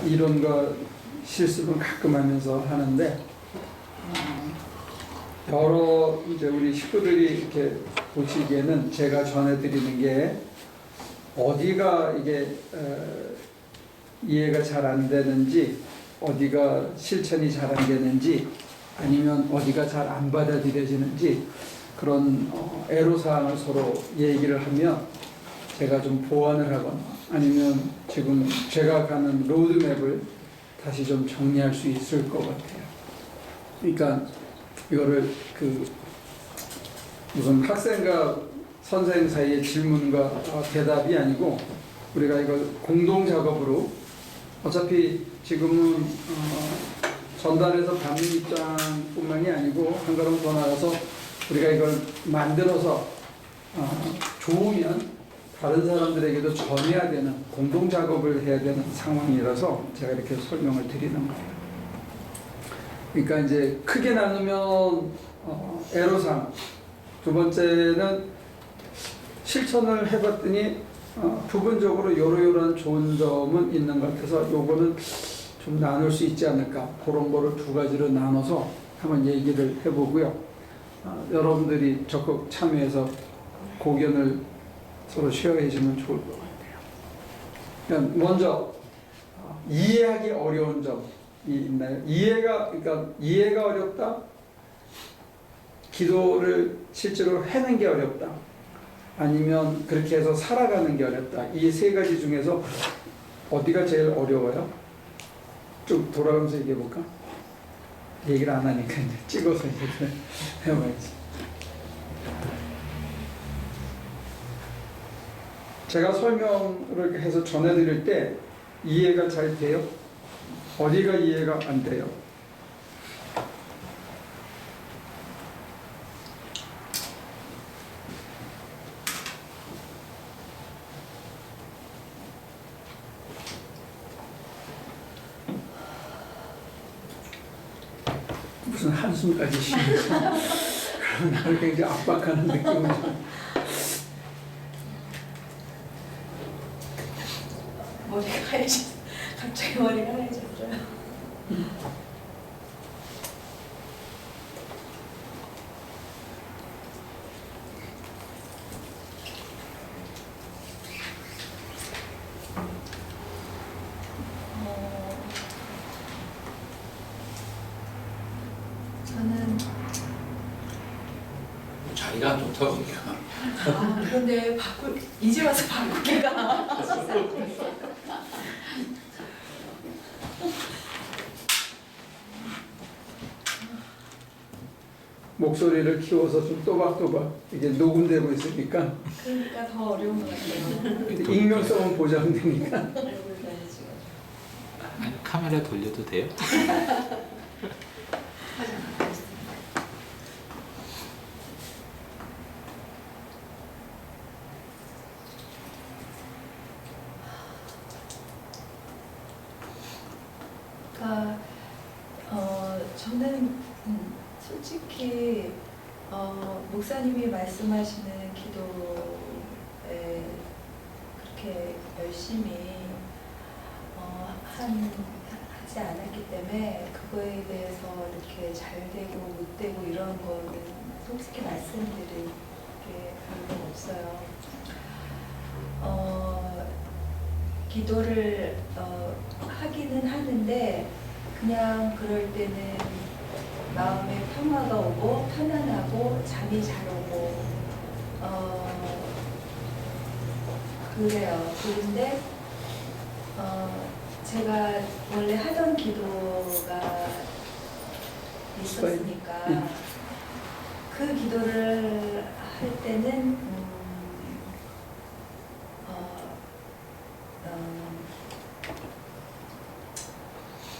이론과 실습은 가끔 하면서 하는데, 여러 이제 우리 식구들이 이렇게 보시기에는 제가 전해드리는 게 어디가 이게 이해가 잘 안 되는지, 어디가 실천이 잘 안 되는지, 아니면 어디가 잘 안 받아들여지는지 그런 애로사항을 서로 얘기를 하면 제가 좀 보완을 하거나 아니면 지금 제가 가는 로드맵을 다시 좀 정리할 수 있을 것 같아요. 그러니까 이거를 무슨 학생과 선생님 사이의 질문과 대답이 아니고 우리가 이걸 공동 작업으로, 어차피 지금은 전달해서 받는 입장뿐만이 아니고 한 걸음 더 나가서 우리가 이걸 만들어서 좋으면 다른 사람들에게도 전해야 되는 공동 작업을 해야 되는 상황이라서 제가 이렇게 설명을 드리는 거예요. 그러니까 이제 크게 나누면 애로사항, 두 번째는 실천을 해봤더니 부분적으로 요러요러한 좋은 점은 있는 것 같아서 요거는 좀 나눌 수 있지 않을까, 그런 거를 두 가지로 나눠서 한번 얘기를 해보고요. 여러분들이 적극 참여해서 고견을 서로 쉐어해 주면 좋을 것 같아요. 그러니까 먼저 이해하기 어려운 점이 있나요? 그러니까 이해가 어렵다, 기도를 실제로 해는 게 어렵다, 아니면 그렇게 해서 살아가는 게 어렵다. 이 세 가지 중에서 어디가 제일 어려워요? 쭉 돌아가면서 얘기해 볼까? 얘기를 안 하니까 이제 찍어서 얘기를 해봐야지. 제가 설명을 해서 전해드릴 때 이해가 잘 돼요? 어디가 이해가 안 돼요? 무슨 한숨까지 쉬면서 그런 나를 굉장히 압박하는 느낌을 머리가 하얘져. 갑자기 머리가 하얘졌어요. 저는 자기가 좋다고 그러니까. 그런데 이제 와서 바꾸기가 목소리를 키워서 좀 또박또박 이게 녹음되고 있으니까, 그러니까 더 어려운 것 같아요. 근데 익명성은 보장되니까. 얼굴 가려지고. 아니, 카메라 돌려도 돼요? 그러니까 저는 솔직히 목사님이 말씀하시는 기도에 그렇게 열심히 하지 않았기 때문에 그거에 대해서 이렇게 잘 되고 못 되고 이런 거는 솔직히 말씀드릴 게 별로 없어요. 기도를 하기는 하는데 그냥 그럴 때는 마음에 평화가 오고 편안하고 잠이 잘 오고 그래요. 그런데 제가 원래 하던 기도가 있었으니까 그 기도를 할 때는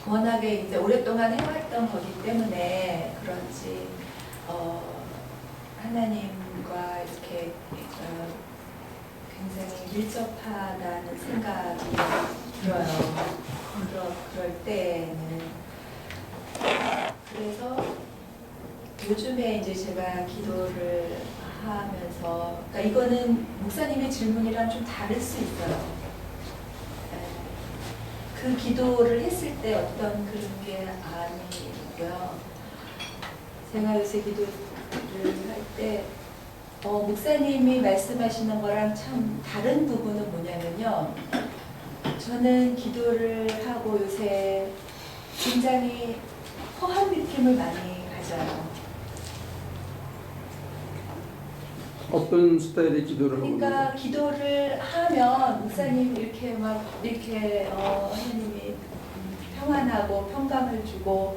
워낙에 이제 오랫동안 해왔던 거기 때문에 그런지 하나님과 이렇게 굉장히 밀접하다는 생각이 들어요. 그럴 때는 그래서 요즘에 이제 제가 기도를 하면서, 그러니까 이거는 목사님의 질문이랑 좀 다를 수 있어요. 그 기도를 했을 때 어떤 그런 게 아니고요. 제가 요새 기도를 할 때 목사님이 말씀하시는 거랑 참 다른 부분은 뭐냐면요. 저는 기도를 하고 요새 굉장히 허한 느낌을 많이 가져요. 어떤 스타일의 기도를 하고 그러니까 계세요? 기도를 하면 목사님 이렇게 막 이렇게 하나님이 평안하고 평강을 주고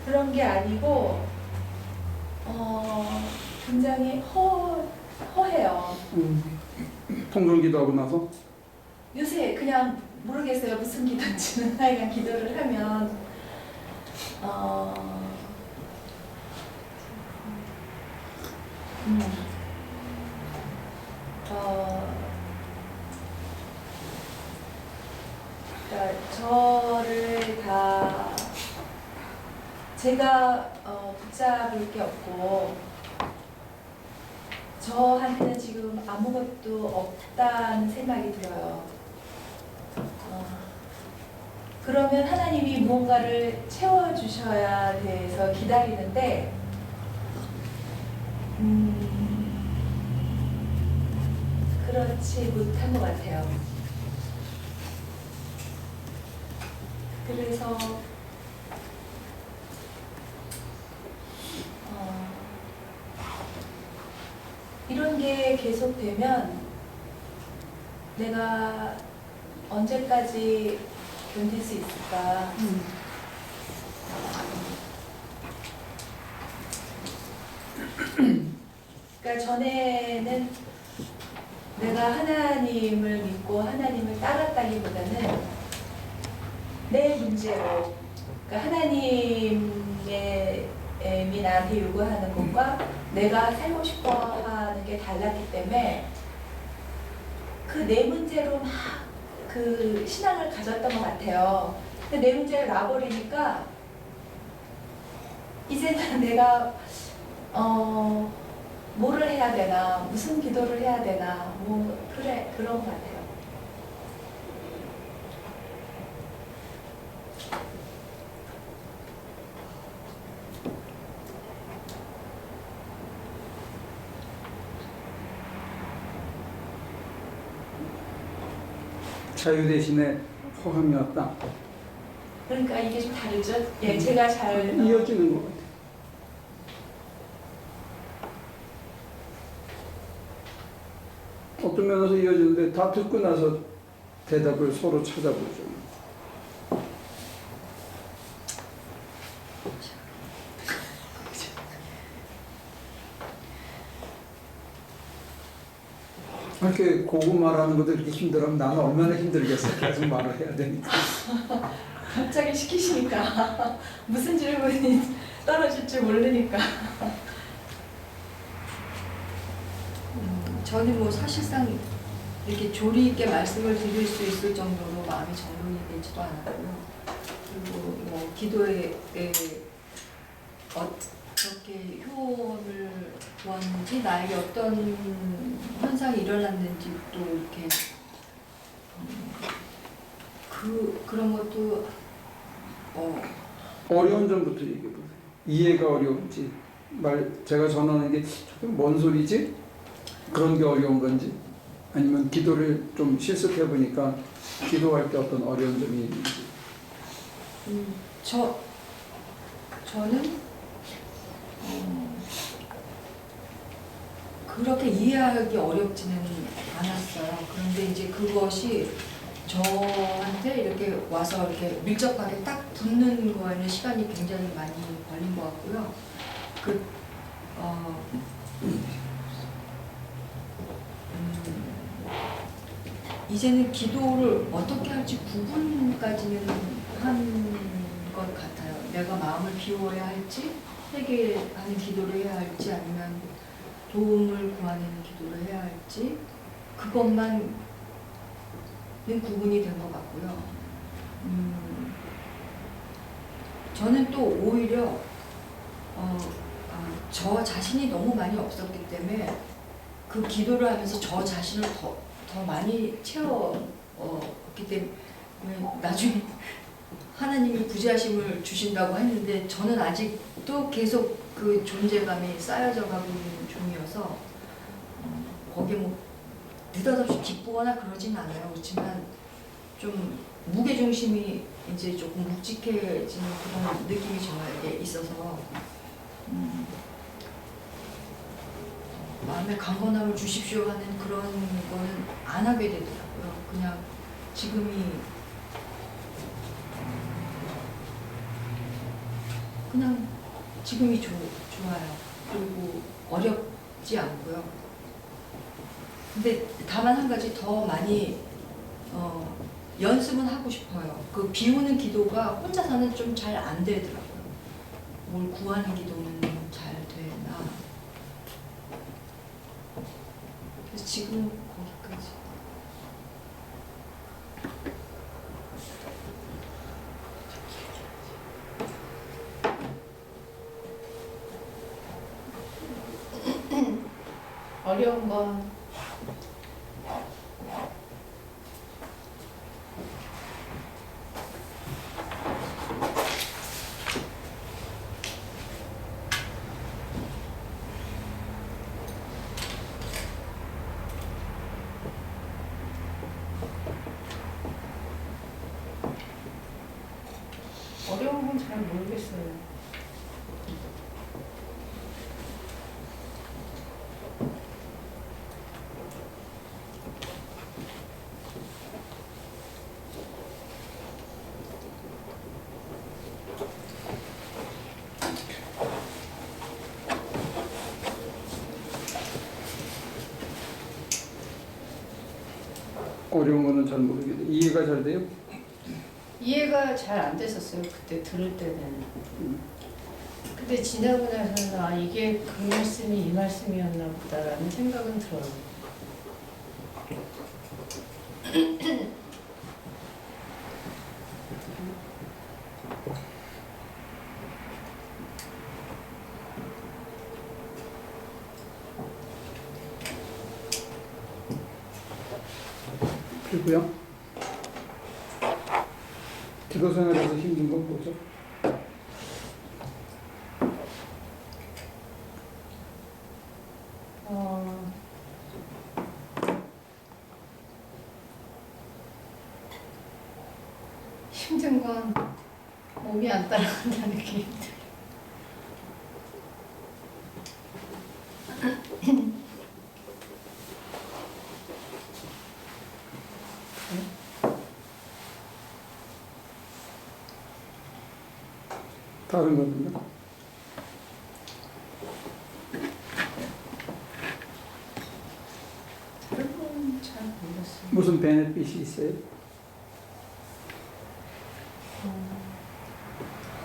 그런 게 아니고 굉장히 허해요. 통성 기도하고 나서 요새 그냥 모르겠어요. 무슨 기도인지는 하여간 기도를 하면 그러니까 저를 다 제가 붙잡을 게 없고 저한테는 지금 아무것도 없다는 생각이 들어요. 그러면 하나님이 무언가를 채워주셔야 돼서 기다리는데 그렇지 못한 것 같아요. 그래서 이런 게 계속되면 내가 언제까지 견딜 수 있을까? 그러니까 전에는 내가 하나님을 믿고 하나님을 따랐다기보다는 내 문제로, 그러니까 하나님의 이 나한테 요구하는 것과 내가 살고 싶어 하는 게 달랐기 때문에 그 내 문제로 막 그 신앙을 가졌던 것 같아요. 근데 내 문제를 놔버리니까 이제는 내가 뭐를 해야 되나, 무슨 기도를 해야 되나, 뭐 그래 그런 것 같아요. 자유 대신에 허함이 왔다. 그러니까 이게 좀 다르죠? 예, 제가 잘 이어지는 것 같아요. 어떤 면에서 이어지는데 다 듣고 나서 대답을 서로 찾아보죠. 이렇게 고급 말하는 것도 이렇게 힘들어하면 나는 얼마나 힘들겠어. 계속 말을 해야 되니까. 갑자기 시키시니까 무슨 질문이 떨어질 줄 모르니까. 저는 뭐 사실상 이렇게 조리 있게 말씀을 드릴 수 있을 정도로 마음이 정돈이 되지도 않았고요. 그리고 뭐 기도에 어떻게 효험을 보았는지, 나에게 어떤 현상이 일어났는지 또 이렇게 그런 것도 어려운 점부터 얘기해 보세요. 이해가 어려운지, 제가 전하는 게 조금 뭔 소리지? 그런 게 어려운 건지, 아니면 기도를 좀 실습해 보니까 기도할 때 어떤 어려운 점이 있는지. 저는 그렇게 이해하기 어렵지는 않았어요. 그런데 이제 그것이 저한테 이렇게 와서 이렇게 밀접하게 딱 붙는 거에는 시간이 굉장히 많이 걸린 것 같고요. 이제는 기도를 어떻게 할지 구분까지는 한 것 같아요. 내가 마음을 비워야 할지, 회개하는 기도를 해야 할지, 아니면 도움을 구하는 기도를 해야 할지, 그것만은 구분이 된 것 같고요. 저는 또 오히려 저 자신이 너무 많이 없었기 때문에 그 기도를 하면서 저 자신을 더 많이 없기 때문에 나중에 하나님이 부재하심을 주신다고 했는데 저는 아직도 계속 그 존재감이 쌓여져 가고 있는 중이어서 거기에 뭐 느닷없이 기쁘거나 그러진 않아요. 그렇지만 좀 무게중심이 이제 조금 묵직해지는 그런 느낌이 저에게 있어서 마음에 강건함을 주십시오 하는 그런 거는 안 하게 되더라고요. 그냥 지금이 그냥 지금이 좋아요. 그리고 어렵지 않고요. 근데 다만 한 가지 더 많이 연습은 하고 싶어요. 그 비우는 기도가 혼자서는 좀 잘 안 되더라고요. 뭘 구하는 기도는 잘 되나. 그래서 지금 거기까지. 어려운 건 잘 모르겠어요. 어려운 거는 잘 모르겠는데 이해가 잘 돼요? 이해가 잘 안 됐었어요. 그때 들을 때는. 근데 지나고 나서는 아 이게 그 말씀이 이 말씀이었나 보다라는 생각은 들어요. 그리고요. 기도 생활에서 힘든 건 뭐죠? 힘든 건 몸이 안 따라간다는 게 힘들어요. 다른 거는요? 다른 건 잘 모르겠어요. 무슨 베네핏이 있어요?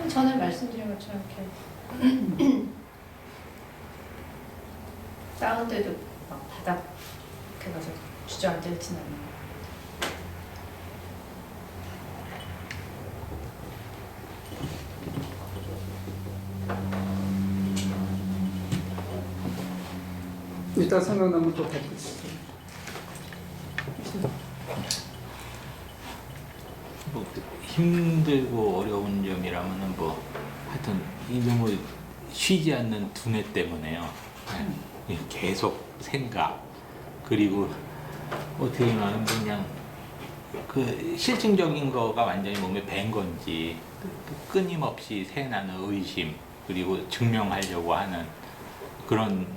전에 말씀드린 것처럼 이렇게 다운돼도 막 바닥 이렇게 가서 주저앉아있진 않아요. 이따 생각나면 또 덧붙이세요. 뭐 힘들고 어려운 점이라면은 뭐 하여튼 이 너무 쉬지 않는 두뇌 때문에요. 네. 계속 생각 그리고 어떻게 말하면 그냥 그 실증적인 거가 완전히 몸에 밴 건지 끊임없이 새나는 의심 그리고 증명하려고 하는 그런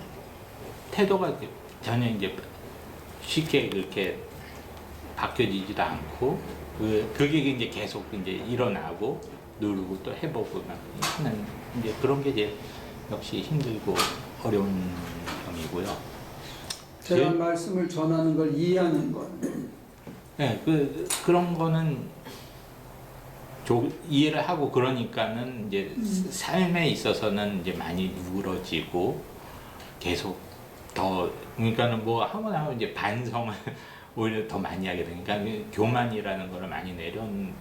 태도가 전혀 이제 쉽게 그렇게 바뀌어지지도 않고 그게 이제 계속 이제 일어나고 누르고 또 해보고 막 하는 이제 그런 게 이제 역시 힘들고 어려운 점이고요. 제가 말씀을 전하는 걸 이해하는 것. 네, 그런 거는 이해를 하고 그러니까는 이제 삶에 있어서는 이제 많이 누그러지고 계속 더 그러니까는 뭐 하고 나면 이제 반성을 오히려 더 많이 하게 되니까 교만이라는 거를 많이 내려온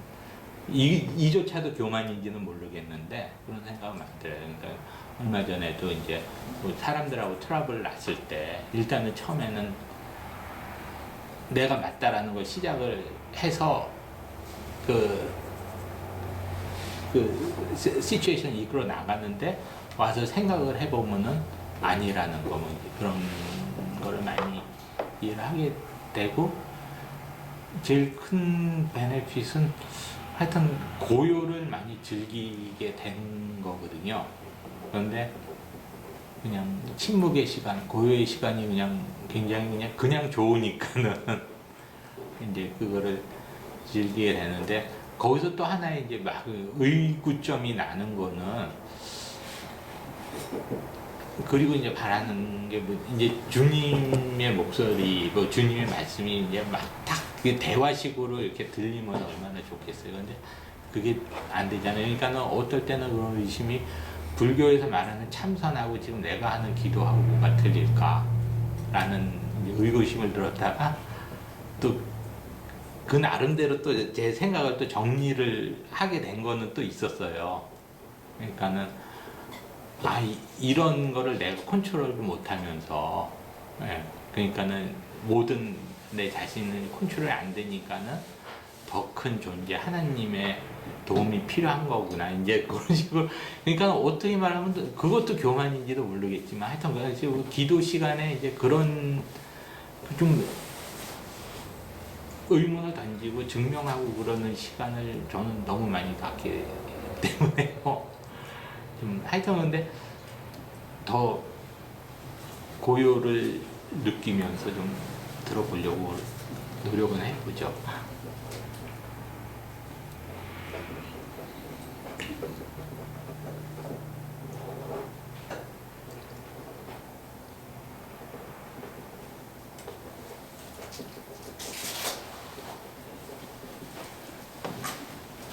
이조차도 교만인지는 모르겠는데 그런 생각은 많이 들어요. 그러니까 얼마 전에도 이제 뭐 사람들하고 트러블 났을 때 일단은 처음에는 내가 맞다라는 걸 시작을 해서 그 시츄에이션 이끌어 나가는데 와서 생각을 해보면은 아니라는 거, 뭐 그런 거를 많이 이해를 하게 되고, 제일 큰 베네핏은 하여튼 고요를 많이 즐기게 된 거거든요. 그런데 그냥 침묵의 시간, 고요의 시간이 그냥 굉장히 그냥 좋으니까는 이제 그거를 즐기게 되는데, 거기서 또 하나의 이제 막 의구점이 나는 거는, 그리고 이제 바라는 게 뭐 이제 주님의 목소리, 뭐 주님의 말씀이 이제 막 딱 그 대화식으로 이렇게 들리면 얼마나 좋겠어요. 근데 그게 안 되잖아요. 그러니까는 어떨 때는 그런 의심이, 불교에서 말하는 참선하고 지금 내가 하는 기도하고 뭐가 틀릴까라는 의구심을 들었다가, 또 그 나름대로 또 제 생각을 또 정리를 하게 된 거는 또 있었어요. 그러니까는 이런 거를 내가 컨트롤을 못하면서, 예, 그러니까는 모든 내 자신을 컨트롤이 안 되니까는 더 큰 존재 하나님의 도움이 필요한 거구나, 이제 그런 식으로. 그러니까 어떻게 말하면 그것도 교만인지도 모르겠지만, 하여튼 그런 식으로 기도 시간에 이제 그런 좀 의문을 던지고 증명하고 그러는 시간을 저는 너무 많이 갖기 때문에요. 좀 하여튼 근데 더 고요를 느끼면서 좀 들어보려고 노력은 해보죠.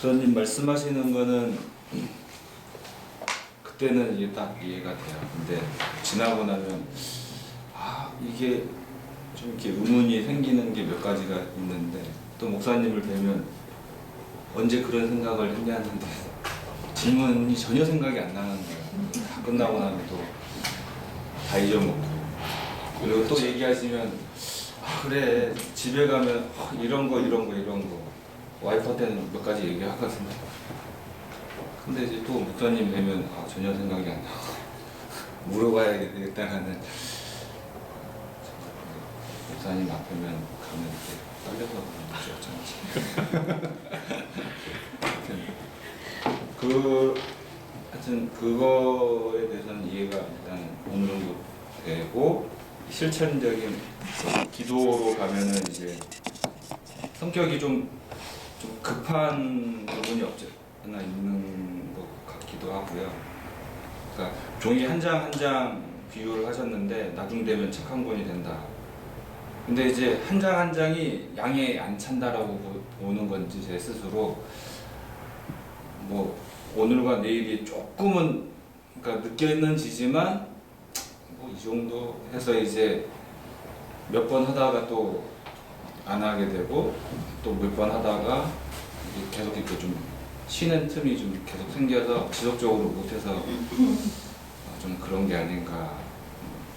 부처님 말씀하시는 거는 그때는 이게 딱 이해가 돼요. 근데 지나고 나면 이게 좀 이렇게 의문이 생기는 게 몇 가지가 있는데, 또 목사님을 뵈면 언제 그런 생각을 했냐는데 질문이 전혀 생각이 안 나는 거예요. 다 끝나고 나면 또 다 잊어먹고, 그리고 또 얘기하시면 그래 집에 가면 이런 거 와이프한테는 몇 가지 얘기하거든요. 근데 이제 또 목사님 뵈면 전혀 생각이 안 나고 물어봐야 되겠다는, 목사님 앞에면 가면 이렇게 떨려서 그런 거죠. 하여튼 그거에 대해서는 이해가 일단 어느 정도 되고, 실천적인 기도로 가면은 이제 성격이 좀 급한 부분이 없지 않아 있는 것 같기도 하고요. 그러니까 종이 한 장 한 장 비유를 하셨는데 나중 되면 책 한 권이 된다. 근데 이제 한 장 한 장이 양에 안 찬다라고 보는 건지, 제 스스로 뭐 오늘과 내일이 조금은 그러니까 느껴지지만 뭐 이 정도 해서 이제 몇 번 하다가 또 안 하게 되고, 또 몇 번 하다가 이제 계속 이렇게 좀 쉬는 틈이 좀 계속 생겨서 지속적으로 못해서 좀 그런 게 아닌가.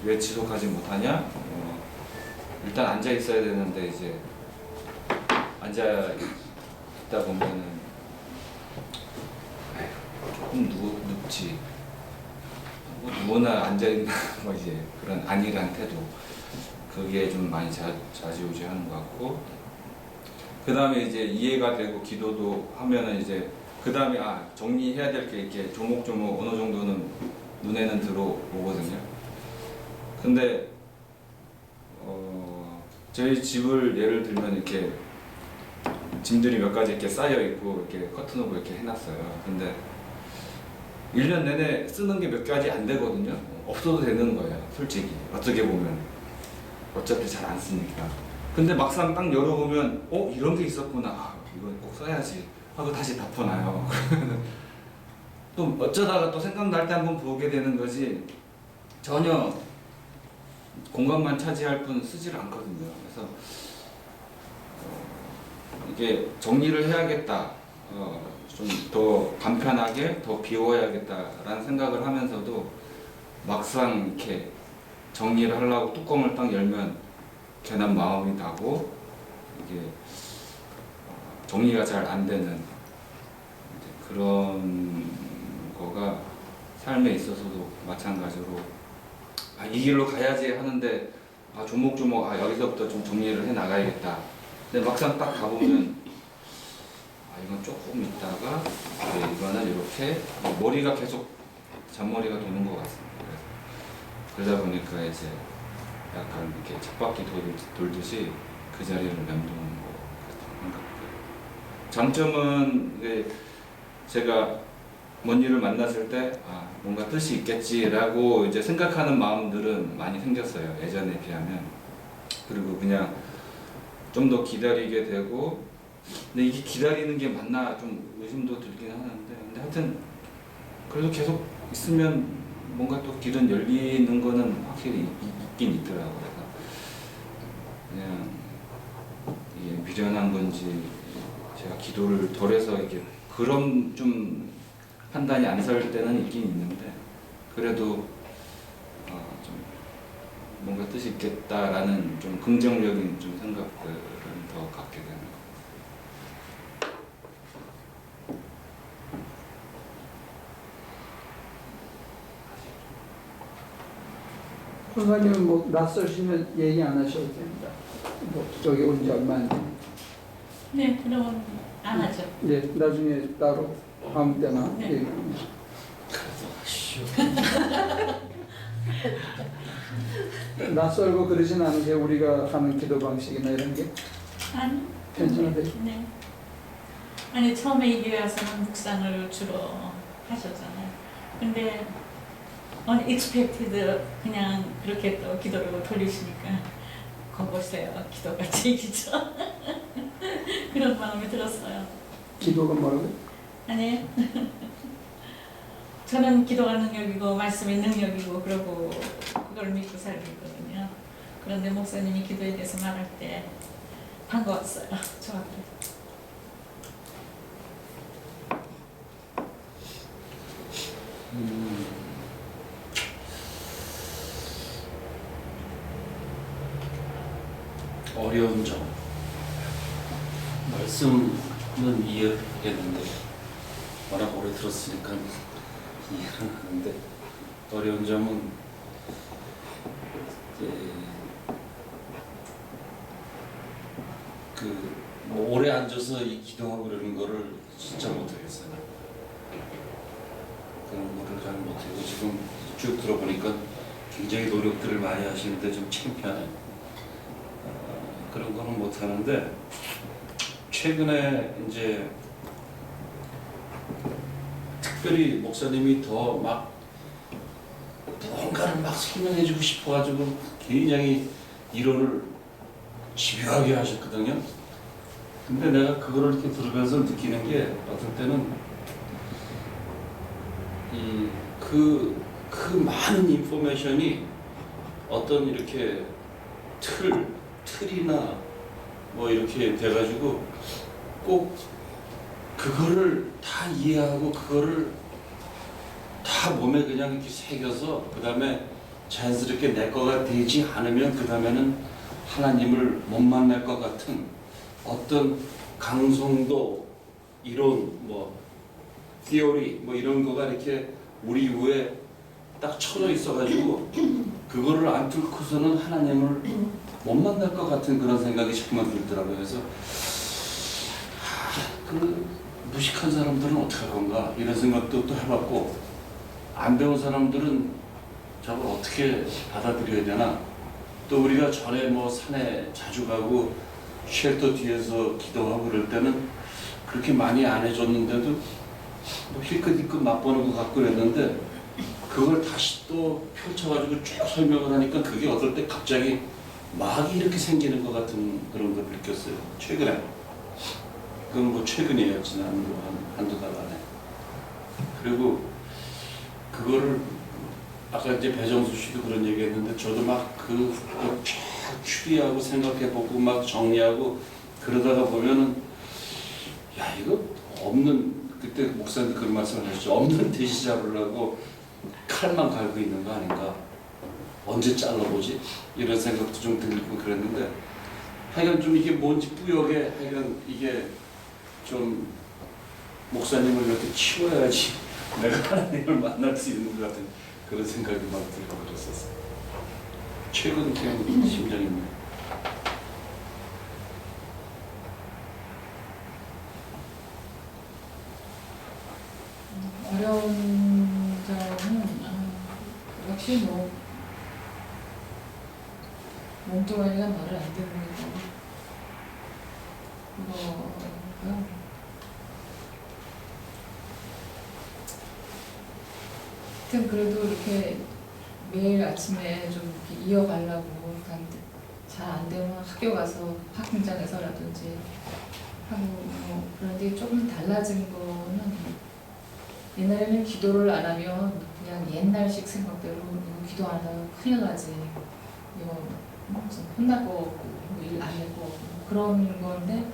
왜 지속하지 못하냐? 일단 앉아 있어야 되는데 이제 앉아 있다 보면은 조금 눕지. 뭐 누구나 앉아 있는 뭐 이제 그런 안일한 태도. 그게 좀 많이 좌지우지하는 것 같고, 그 다음에 이제 이해가 되고 기도도 하면은 이제 그 다음에 정리해야 될 게 이렇게 조목조목 어느 정도는 눈에는 들어오거든요. 근데 저희 집을 예를 들면 이렇게 짐들이 몇 가지 이렇게 쌓여 있고 이렇게 커튼으로 이렇게 해놨어요. 근데 1년 내내 쓰는 게 몇 가지 안 되거든요. 없어도 되는 거예요, 솔직히. 어떻게 보면. 어차피 잘 안 쓰니까. 근데 막상 딱 열어보면 이런 게 있었구나, 이건 꼭 써야지 하고 다시 덮어놔요. 또 어쩌다가 또 생각날 때 한번 보게 되는 거지, 전혀 공간만 차지할 뿐 쓰지를 않거든요. 그래서 이게 정리를 해야겠다, 좀 더 간편하게 더 비워야겠다라는 생각을 하면서도 막상 이렇게 정리를 하려고 뚜껑을 딱 열면 괜한 마음이 나고, 이게 정리가 잘 안 되는 이제 그런 거가 삶에 있어서도 마찬가지로 이 길로 가야지 하는데 조목조목 여기서부터 좀 정리를 해 나가야겠다. 근데 막상 딱 가보면 이건 조금 있다가 이거는 이렇게 머리가 계속 잔머리가 도는 것 같습니다. 그러다 보니까 이제 약간 이렇게 쳇바퀴 돌듯이 그 자리를 맴도는 것 같은 생각들. 장점은 이게 제가 먼 일을 만났을 때 뭔가 뜻이 있겠지라고 이제 생각하는 마음들은 많이 생겼어요. 예전에 비하면. 그리고 그냥 좀 더 기다리게 되고, 근데 이게 기다리는 게 맞나 좀 의심도 들긴 하는데, 근데 하여튼 그래도 계속 있으면 뭔가 또 길은 열리는 거는 확실히 있긴 있더라고요. 그래서 그냥 이게 미련한 건지 제가 기도를 덜해서 이게 그런 좀 판단이 안 설 때는 있긴 있는데, 그래도 좀 뭔가 뜻이 있겠다라는 좀 긍정적인 좀 생각들은 더 갖게 되는 것 권사님은 뭐 낯설시면 얘기 안 하셔도 됩니다. 뭐 여기 온 지 얼마 안 됐는데. 네, 그러면 안 하죠. 예, 나중에 따로 아무 때나 네. 얘기합니다. 낯설고 그러진 않으세요? 우리가 하는 기도 방식이나 이런 게 아니, 괜찮으세요? 네. 아니 처음에 이 교회 와서는 묵상을 주로 하셨잖아요. 근데 unexpected 그냥 그렇게 또 기도를 돌리시니까 거보세요. 기도가 제기죠. 그런 마음이 들었어요. 기도가 뭐라고요? 아니 저는 기도가 능력이고 말씀이 능력이고 그러고 그걸 믿고 살고 있거든요. 그런데 목사님이 기도에 대해서 말할 때 반가웠어요. 저한테. 어려운 점 말씀은 이해했는데 워낙 오래 들었으니까 이해는 하는데 어려운 점은 뭐 오래 앉아서 이 기도하고 그러는 거를 진짜 못하겠어요. 그런 거를 잘 못하고 지금 쭉 들어보니까 굉장히 노력들을 많이 하시는데 좀 창피하네. 그런 거는 못하는데 최근에 이제 특별히 목사님이 더 막 뭔가를 막 설명해주고 싶어가지고 굉장히 이론을 집요하게 하셨거든요. 근데 내가 그거를 이렇게 들으면서 느끼는 게 어떨 때는 그 많은 인포메이션이 어떤 이렇게 틀이나 뭐 이렇게 돼가지고 꼭 그거를 다 이해하고 그거를 다 몸에 그냥 이렇게 새겨서 그 다음에 자연스럽게 내 거가 되지 않으면 그 다음에는 하나님을 못 만날 것 같은 어떤 강성도 이론 뭐 티오리 뭐 이런 거가 이렇게 우리 위에 딱 쳐져 있어가지고 그거를 안 뚫고서는 하나님을 못 만날 것 같은 그런 생각이 자꾸만 들더라고요. 그래서 그 무식한 사람들은 어떻게 할 건가 이런 생각도 또 해봤고 안 배운 사람들은 저걸 어떻게 받아들여야 되나 또 우리가 전에 뭐 산에 자주 가고 쉘터 뒤에서 기도하고 그럴 때는 그렇게 많이 안 해줬는데도 뭐 힐끗힐끗 맛보는 것 같고 그랬는데 그걸 다시 또 펼쳐가지고 쭉 설명을 하니까 그게 어떨 때 갑자기 막이 이렇게 생기는 것 같은 그런 걸 느꼈어요. 최근에. 그건 뭐 최근이에요. 지난 한두 달 안에. 그리고 그거를 아까 이제 배정수 씨도 그런 얘기 했는데 저도 막 쫙 추리하고 생각해보고 막 정리하고 그러다가 보면은 야 이거 없는 그때 목사님도 그런 말씀을 하셨죠. 없는 돼지 잡으려고 칼만 갈고 있는 거 아닌가. 언제 잘라보지? 이런 생각도 좀 들고 그랬는데 하여간 좀 이게 뭔지 뿌옇게 하여간 이게 좀 목사님을 이렇게 키워야지 내가 하나님을 만날 수 있는 것 같은 그런 생각이 막 들고 그랬었어요. 최근 심정입니다. 어려운 점은 역시 뭐 몸뚱아리가 말을 안 듣는 거고요. 하여튼 그래도 이렇게 매일 아침에 좀 이렇게 이어가려고 잘 안 되면 학교 가서 학생장에서라든지 하고 뭐 그런데 조금 달라진 거는 옛날에는 기도를 안 하면 그냥 옛날식 생각대로 이거 기도 안 하면 큰일 나지, 이거 무슨 혼날 거 없고 일 안 할 거 없고 그런 건데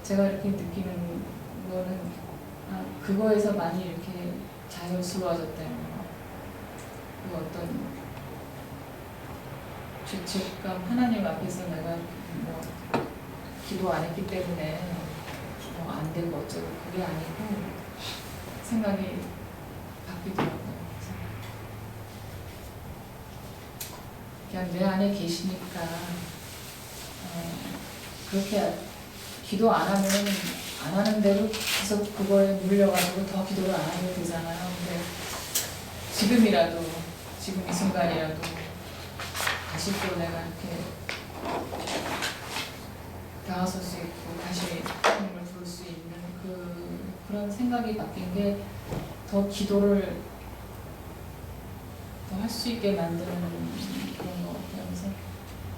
제가 이렇게 느끼는 거는 그거에서 많이 이렇게 자연스러워졌다는 거, 그 어떤 죄책감, 하나님 앞에서 내가 뭐 기도 안 했기 때문에 뭐 안 되고 어쩌고 그게 아니고 생각이 바뀌더라고요. 그냥 내 안에 계시니까 그렇게 기도 안 하면 안 하는 대로 계속 그거에 물려가지고 더 기도를 안 하게 되잖아요. 근데 지금이라도, 지금 이 순간이라도 다시 또 내가 이렇게 나아설 수 있고 다시 하나님을 부를 수 있는 그런 생각이 바뀐 게 더 기도를 더 할 수 있게 만드는 그런 것 같아요. 그래서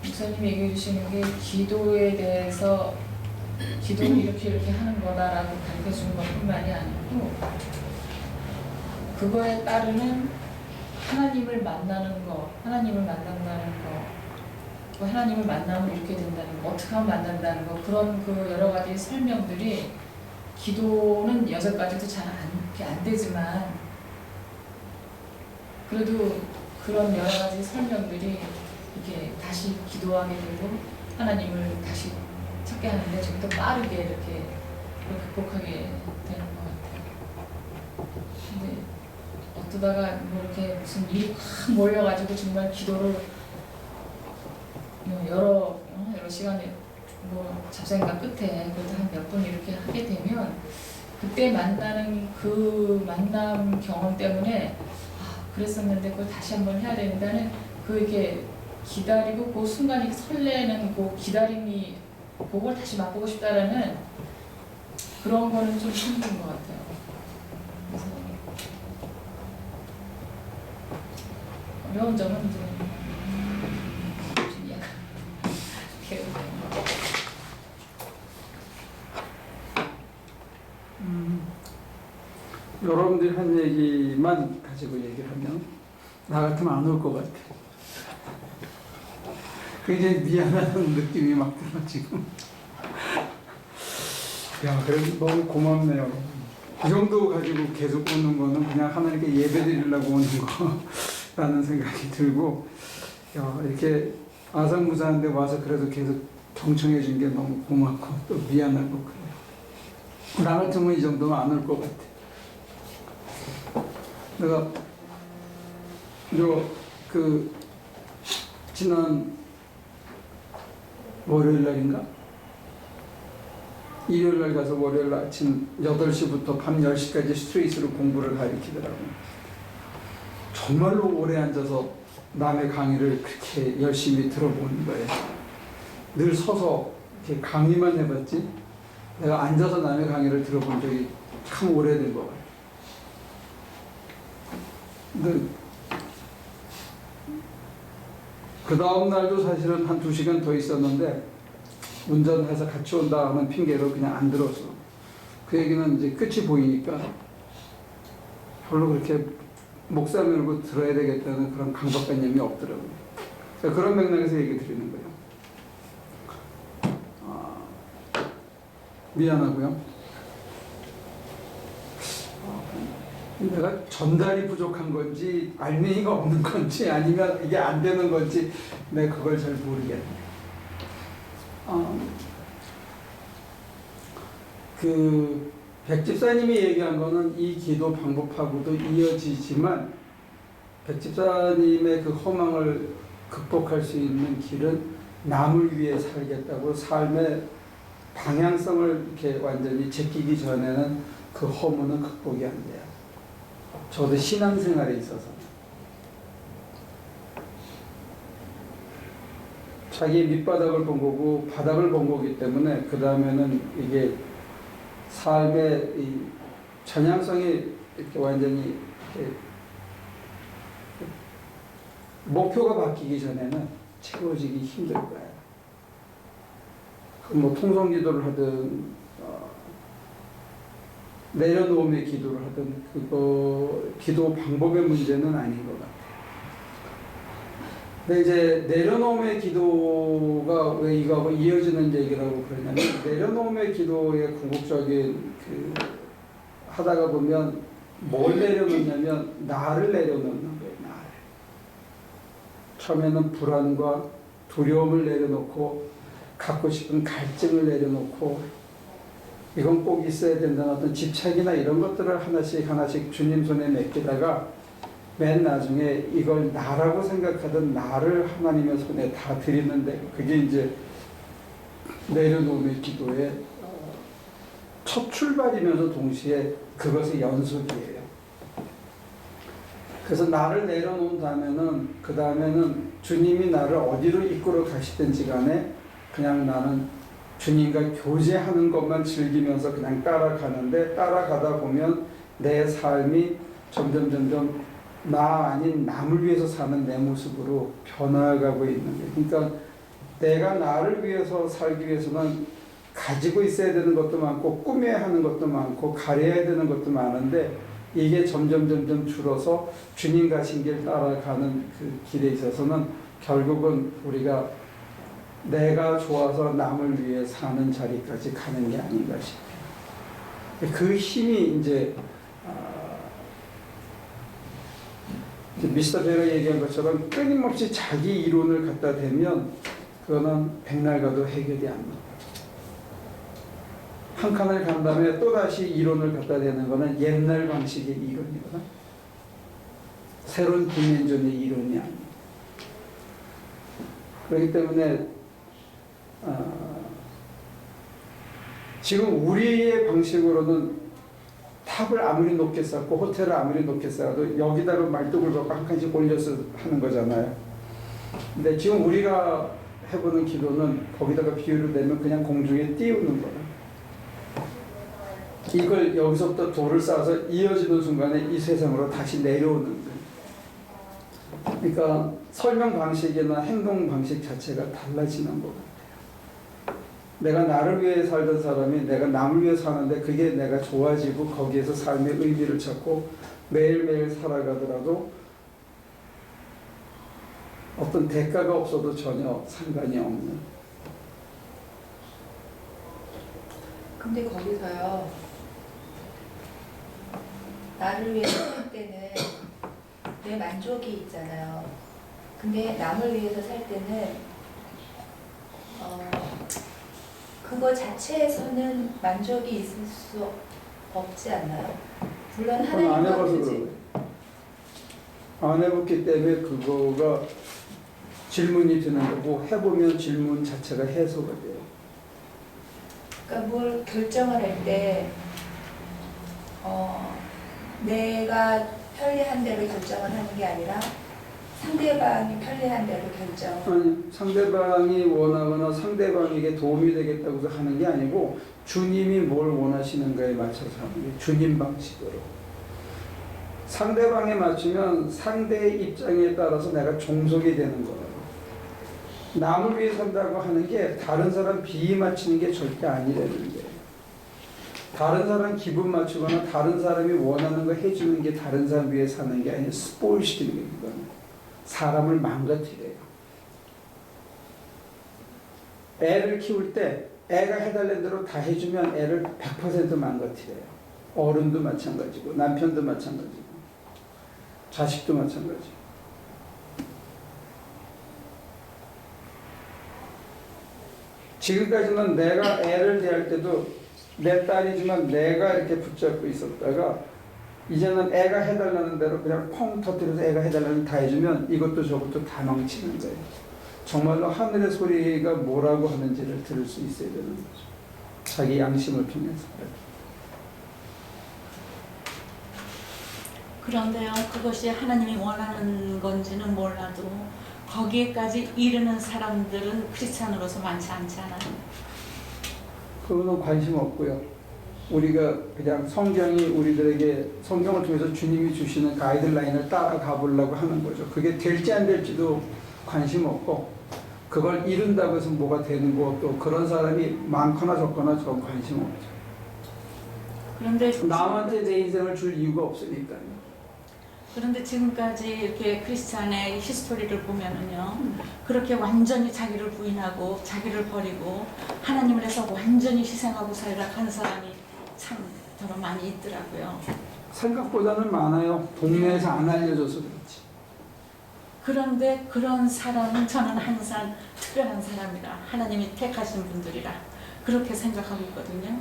목사님 얘기해 주시는 게 기도에 대해서 기도는 이렇게 하는 거다라고 가르쳐 주는 것뿐만이 아니고 그거에 따르는 하나님을 만나는 거, 하나님을 만난다는 거, 또 하나님을 만나면 이렇게 된다는 거, 어떻게 하면 만난다는 거, 그런 그 여러 가지 설명들이 기도는 여태까지도 잘 안 되지만 그래도 그런 여러 가지 설명들이 이렇게 다시 기도하게 되고 하나님을 다시 찾게 하는데 좀 더 빠르게 이렇게 극복하게 되는 것 같아요. 근데 어쩌다가 뭐 이렇게 무슨 일이 확 몰려가지고 정말 기도를 여러 시간에 뭐 잡생각 끝에 그래도 한 몇 분 이렇게 하게 되면 그때 만나는 그 만남 경험 때문에 그랬었는데 그걸 다시 한번 해야 된다는 그 이렇게 기다리고 그 순간이 설레는 그 기다림이 그걸 다시 맛보고 싶다라는 그런 거는 좀 힘든 것 같아요. 그래서 어려운 점은 좀 약간 괴로워요. 여러분들이 한 얘기만 가지고 얘기를 하면 나 같으면 안 올 것 같아. 굉장히 미안한 느낌이 막 들어 지금. 야, 그래도 너무 고맙네요. 이 정도 가지고 계속 오는 거는 그냥 하나님께 예배드리려고 오는 거라는 생각이 들고, 야, 이렇게 아상무사한데 와서 그래도 계속 경청해 준 게 너무 고맙고 또 미안하고 그래요. 나 같으면 이 정도면 안 올 것 같아. 내가 지난 월요일 날인가? 일요일 날 가서 월요일 날 아침 8시부터 밤 10시까지 스트레이트로 공부를 가르치더라고요. 정말로 오래 앉아서 남의 강의를 그렇게 열심히 들어보는 거예요. 늘 서서 이렇게 강의만 해봤지 내가 앉아서 남의 강의를 들어본 적이 참 오래된 것 같아요. 근데 그 다음 날도 사실은 한 2시간 더 있었는데 운전해서 같이 온다 하는 핑계로 그냥 안 들었어. 그 얘기는 이제 끝이 보이니까 별로 그렇게 목사 밀고 들어야 되겠다는 그런 강박관념이 없더라고요. 그런 맥락에서 얘기 드리는 거예요. 미안하고요. 내가 전달이 부족한 건지 알맹이가 없는 건지 아니면 이게 안 되는 건지 내가 그걸 잘 모르겠네. 그 백집사님이 얘기한 거는 이 기도 방법하고도 이어지지만 백집사님의 그 허망을 극복할 수 있는 길은 남을 위해 살겠다고 삶의 방향성을 이렇게 완전히 제끼기 전에는 그 허무는 극복이 안 돼요. 저도 신앙생활에 있어서 자기 밑바닥을 본 거고 바닥을 본 거기 때문에 그 다음에는 이게 삶의 이 전향성이 이렇게 완전히 이렇게 목표가 바뀌기 전에는 채워지기 힘들 거예요. 뭐 통성기도를 하든 내려놓음의 기도를 하든 그거 기도 방법의 문제는 아닌 것 같아요. 근데 이제 내려놓음의 기도가 왜 이거하고 이어지는 얘기라고 그러냐면 내려놓음의 기도의 궁극적인 그 하다가 보면 뭘 내려놓냐면 나를 내려놓는 거예요. 나를. 처음에는 불안과 두려움을 내려놓고 갖고 싶은 갈증을 내려놓고 이건 꼭 있어야 된다는 어떤 집착이나 이런 것들을 하나씩 하나씩 주님 손에 맡기다가 맨 나중에 이걸 나라고 생각하던 나를 하나님의 손에 다 드리는데 그게 이제 내려놓음의 기도의 첫 출발이면서 동시에 그것의 연속이에요. 그래서 나를 내려놓은 다음에는 그 다음에는 주님이 나를 어디로 이끌어 가시든지 간에 그냥 나는 주님과 교제하는 것만 즐기면서 그냥 따라가는데 따라가다 보면 내 삶이 점점 나 아닌 남을 위해서 사는 내 모습으로 변화가고 있는 거예요. 그러니까 내가 나를 위해서 살기 위해서는 가지고 있어야 되는 것도 많고 꾸며야 하는 것도 많고 가려야 되는 것도 많은데 이게 점점 줄어서 주님 가신 길 따라가는 그 길에 있어서는 결국은 우리가 내가 좋아서 남을 위해 사는 자리까지 가는 게 아닌가 싶어요. 그 힘이 이제 미스터 베러 얘기한 것처럼 끊임없이 자기 이론을 갖다 대면 그거는 백날 가도 해결이 안 돼요. 한 칸을 간 다음에 또다시 이론을 갖다 대는 거는 옛날 방식의 이론이거든. 새로운 디멘전의 이론이 아니에요. 그렇기 때문에 지금 우리의 방식으로는 탑을 아무리 높게 쌓고 호텔을 아무리 높게 쌓아도 여기다가 말뚝을 박고 한 칸씩 올려서 하는 거잖아요. 근데 지금 우리가 해보는 기도는 거기다가 비유를 내면 그냥 공중에 띄우는 거예요. 이걸 여기서부터 돌을 쌓아서 이어지는 순간에 이 세상으로 다시 내려오는 거예요. 그러니까 설명 방식이나 행동 방식 자체가 달라지는 것 같아요. 내가 나를 위해 살던 사람이 내가 남을 위해 사는데 그게 내가 좋아지고 거기에서 삶의 의미를 찾고 매일매일 살아가더라도 어떤 대가가 없어도 전혀 상관이 없는. 근데 거기서요, 나를 위해 살 때는 내 만족이 있잖아요. 근데 남을 위해서 살 때는 그거 자체에서는 만족이 있을 수 없지 않나요? 물론 안 하나님과 해봐서 그래요. 안 해봤기 때문에 그거가 질문이 드는 거고 해보면 질문 자체가 해소가 돼요. 그러니까 뭘 결정을 할 때 내가 편리한 대로 결정을 하는 게 아니라 상대방이 편리한 대로 결정. 아니, 상대방이 원하거나 상대방에게 도움이 되겠다고 하는 게 아니고 주님이 뭘 원하시는가에 맞춰서 하는 게 주님 방식으로. 상대방에 맞추면 상대의 입장에 따라서 내가 종속이 되는 거예요. 남을 위해 산다고 하는 게 다른 사람 비위 맞추는 게 절대 아니라는 거예요. 다른 사람 기분 맞추거나 다른 사람이 원하는 거 해주는 게 다른 사람 위해 사는 게 아니라 스포일시키는 게 그거는. 사람을 망가뜨려요. 애를 키울 때 애가 해달라는 대로 다 해주면 애를 100% 망가뜨려요. 어른도 마찬가지고 남편도 마찬가지고 자식도 마찬가지고. 지금까지는 내가 애를 대할 때도 내 딸이지만 내가 이렇게 붙잡고 있었다가 이제는 애가 해달라는 대로 그냥 펑 터뜨려서 애가 해달라는 다 해주면 이것도 저것도 다 망치는 거예요. 정말로 하늘의 소리가 뭐라고 하는지를 들을 수 있어야 되는 거죠. 자기 양심을 통해서. 그런데요, 그것이 하나님이 원하는 건지는 몰라도 거기에까지 이르는 사람들은 크리스찬으로서 많지 않지 않아요. 그거는 관심 없고요. 우리가 그냥 성경이 우리들에게 성경을 통해서 주님이 주시는 가이드라인을 따라가 보려고 하는 거죠. 그게 될지 안 될지도 관심 없고 그걸 이룬다고 해서 뭐가 되는 것도 그런 사람이 많거나 적거나 전 관심 없죠. 그런데 남한테 내 인생을 줄 이유가 없으니까요. 그런데 지금까지 이렇게 크리스찬의 히스토리를 보면은요, 그렇게 완전히 자기를 부인하고 자기를 버리고 하나님을 해서 완전히 희생하고 살아가는 사람이 참 더러 많이 있더라고요. 생각보다는 많아요. 동네에서 안 알려져서 그렇지. 그런데 그런 사람은 저는 항상 특별한 사람이라, 하나님이 택하신 분들이라 그렇게 생각하고 있거든요.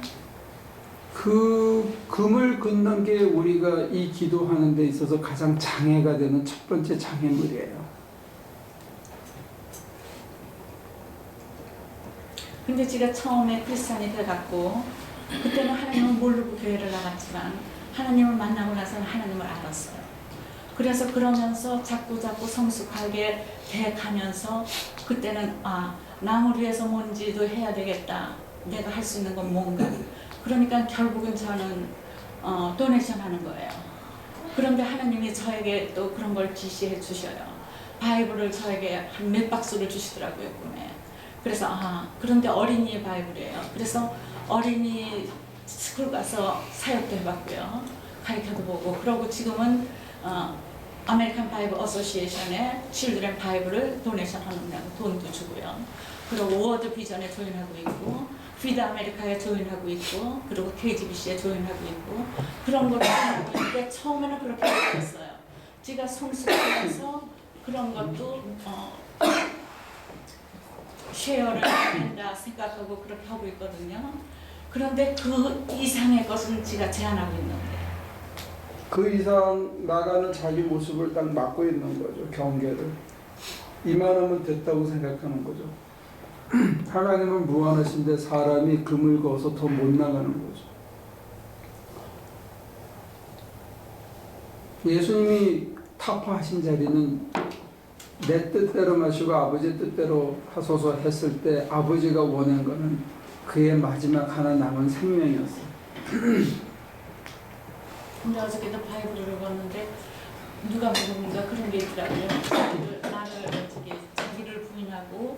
그 금을 긋는 게 우리가 이 기도하는 데 있어서 가장 장애가 되는 첫 번째 장애물이에요. 근데 제가 처음에 크리스찬이 돼갖고 그때는 하나님을 모르고 교회를 나갔지만 하나님을 만나고 나서는 하나님을 알았어요. 그래서 그러면서 자꾸 성숙하게 돼가면서 그때는 남을 위해서 뭔지도 해야 되겠다. 내가 할 수 있는 건 뭔가. 그러니까 결국은 저는 도네이션 하는 거예요. 그런데 하나님이 저에게 또 그런 걸 지시해 주셔요. 바이블을 저에게 한 몇 박스를 주시더라고요, 꿈에. 그래서 그런데 어린이 바이블이에요. 그래서 어린이 스쿨 가서 사역도 해봤고요. 가르쳐도 보고. 그러고 지금은 아메리칸 바이블 어소시에이션에 칠드렌 바이블을 도네이션 하는 돈도 주고요. 그리고 워드 비전에 조인하고 있고 피드 아메리카에 조인하고 있고 그리고 KGBC에 조인하고 있고 그런 걸 하고 있는데 처음에는 그렇게 못했어요. 제가 성숙하면서 그런 것도 쉐어를 한다 생각하고 그렇게 하고 있거든요. 그런데 그 이상의 것은 제가 제안하고 있는데 그 이상 나가는 자기 모습을 딱 막고 있는 거죠. 경계를. 이만하면 됐다고 생각하는 거죠. 하나님은 무한하신데 사람이 금을 그어서 더 못 나가는 거죠. 예수님이 타파하신 자리는 내 뜻대로 마시고 아버지 뜻대로 하소서 했을 때 아버지가 원한 거는 그의 마지막 하나 남은 생명이었어요. 근데 어저께도 바이블을 읽었는데 누가 누군가 그런 게 있더라고요. 자기를 부인하고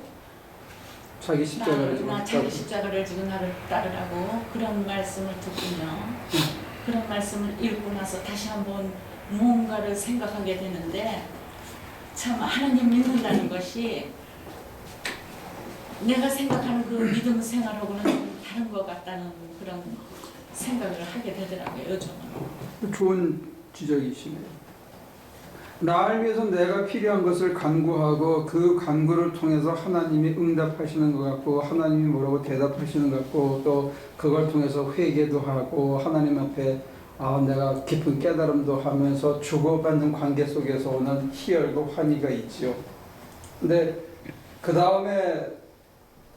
자기 십자가를 지고 자기 십자가를 지고 나를 따르라고 그런 말씀을 듣군요. 그런 말씀을 읽고 나서 다시 한번 무언가를 생각하게 되는데 참 하나님 믿는다는 것이 내가 생각하는 그 믿음 생활하고는 좀 다른 것 같다는 그런 생각을 하게 되더라고요, 요즘은. 좋은 지적이시네요. 나를 위해서 내가 필요한 것을 간구하고 그 간구를 통해서 하나님이 응답하시는 것 같고 하나님이 뭐라고 대답하시는 것 같고 또 그걸 통해서 회개도 하고 하나님 앞에 내가 깊은 깨달음도 하면서 주고받는 관계 속에서 오는 희열과 환희가 있지요. 근데 그 다음에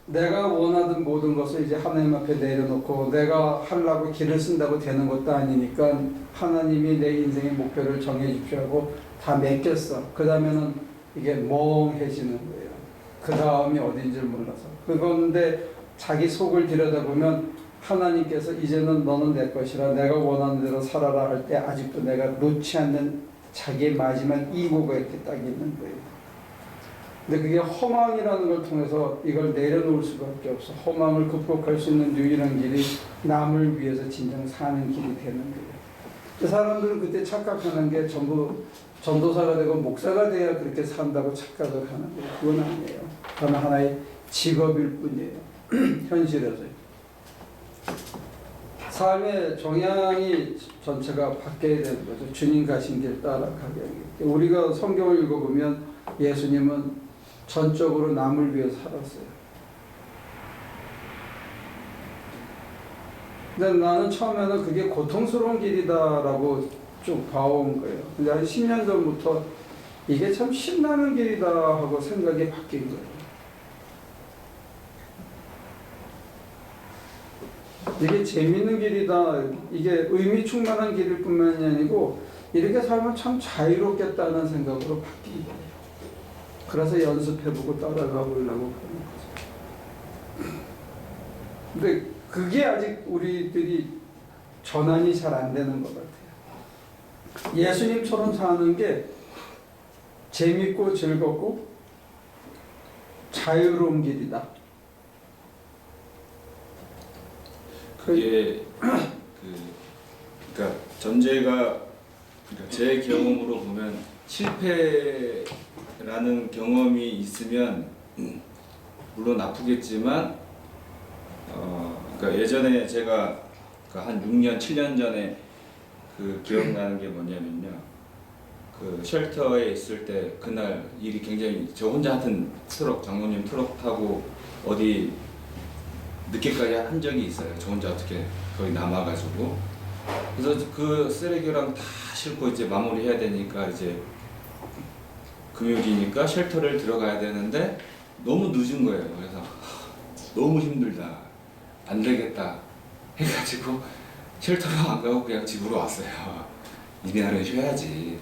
내가 원하던 모든 것을 이제 하나님 앞에 내려놓고 내가 하려고 길을 쓴다고 되는 것도 아니니까 하나님이 내 인생의 목표를 정해 주시고 다 맡겼어. 그 다음에는 이게 멍해지는 거예요. 그 다음이 어딘지 몰라서. 그런데 자기 속을 들여다보면 하나님께서 이제는 너는 내 것이라 내가 원하는 대로 살아라 할 때 아직도 내가 놓지 않는 자기의 마지막 이고가 이렇게 딱 있는 거예요. 근데 그게 허망이라는 걸 통해서 이걸 내려놓을 수밖에 없어. 허망을 극복할 수 있는 유일한 길이 남을 위해서 진정 사는 길이 되는 거예요. 사람들은 그때 착각하는 게 전부 전도사가 되고 목사가 돼야 그렇게 산다고 착각을 하는 거예요. 그건 아니에요. 다만 하나의 직업일 뿐이에요. 현실에서. 삶의 정향이 전체가 바뀌어야 되는 거죠. 주님 가신 길 따라가게. 우리가 성경을 읽어보면 예수님은 전적으로 남을 위해 살았어요. 근데 나는 처음에는 그게 고통스러운 길이다라고 좀 봐온 거예요. 근데 한 10년 전부터 이게 참 신나는 길이다 하고 생각이 바뀐 거예요. 이게 재밌는 길이다, 이게 의미 충만한 길일 뿐만이 아니고 이렇게 살면 참 자유롭겠다는 생각으로 바뀐 거예요. 그래서 연습해보고 따라가 보려고 하는 거죠. 근데 그게 아직 우리들이 전환이 잘 안 되는 것 같아요. 예수님처럼 사는 게 재밌고 즐겁고 자유로운 길이다. 그게 그러니까 전제가 그러니까 제 경험으로 보면 실패라는 경험이 있으면 물론 아프겠지만 그러니까 예전에 제가 한 6년 7년 전에 그 기억나는 게 뭐냐면요. 그 쉘터에 있을 때 그날 일이 굉장히 저 혼자 하여튼 트럭 장모님 트럭 타고 어디 늦게까지 한 적이 있어요. 저 혼자 어떻게 거기 남아가지고 그래서 그 쓰레기랑 다 싣고 이제 마무리해야 되니까 이제 금요일이니까 쉘터를 들어가야 되는데 너무 늦은 거예요. 그래서 너무 힘들다 안 되겠다 해가지고 쉘터로 안 가고 그냥 집으로 왔어요. 이날은 쉬어야지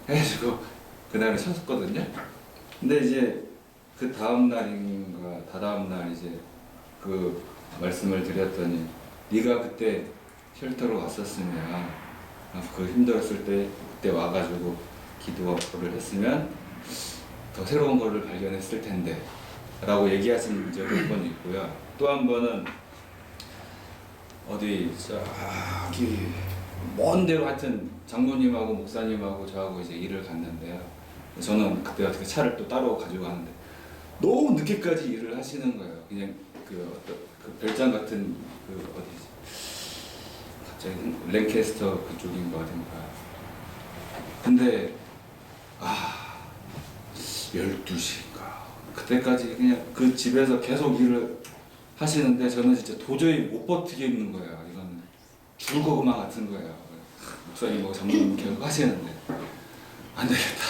해가지고 그날은 쉬었거든요. 근데 이제 그 다음 날인가 다다음 날 이제 그 말씀을 드렸더니 네가 그때 쉘터로 왔었으면 그 힘들었을 때 그때 와가지고 기도를 했으면 더 새로운 거를 발견했을 텐데 라고 얘기하신 적이 한 번 있고요. 또 한 번은 어디 저기 먼 데로 하여튼 장모님하고 목사님하고 저하고 이제 일을 갔는데요. 저는 그때 어떻게 차를 또 따로 가지고 가는데 너무 늦게까지 일을 하시는 거예요. 그냥 그 어떤 그 별장 같은 그 어디지 갑자기 랭캐스터 그쪽인 거 어딘가. 근데 12시인가 그때까지 그냥 그 집에서 계속 일을 하시는데 저는 진짜 도저히 못 버티겠는 거예요. 이건 죽을 거구만 같은 거예요. 목사님하고 장모님 계속 하시는데 안 되겠다.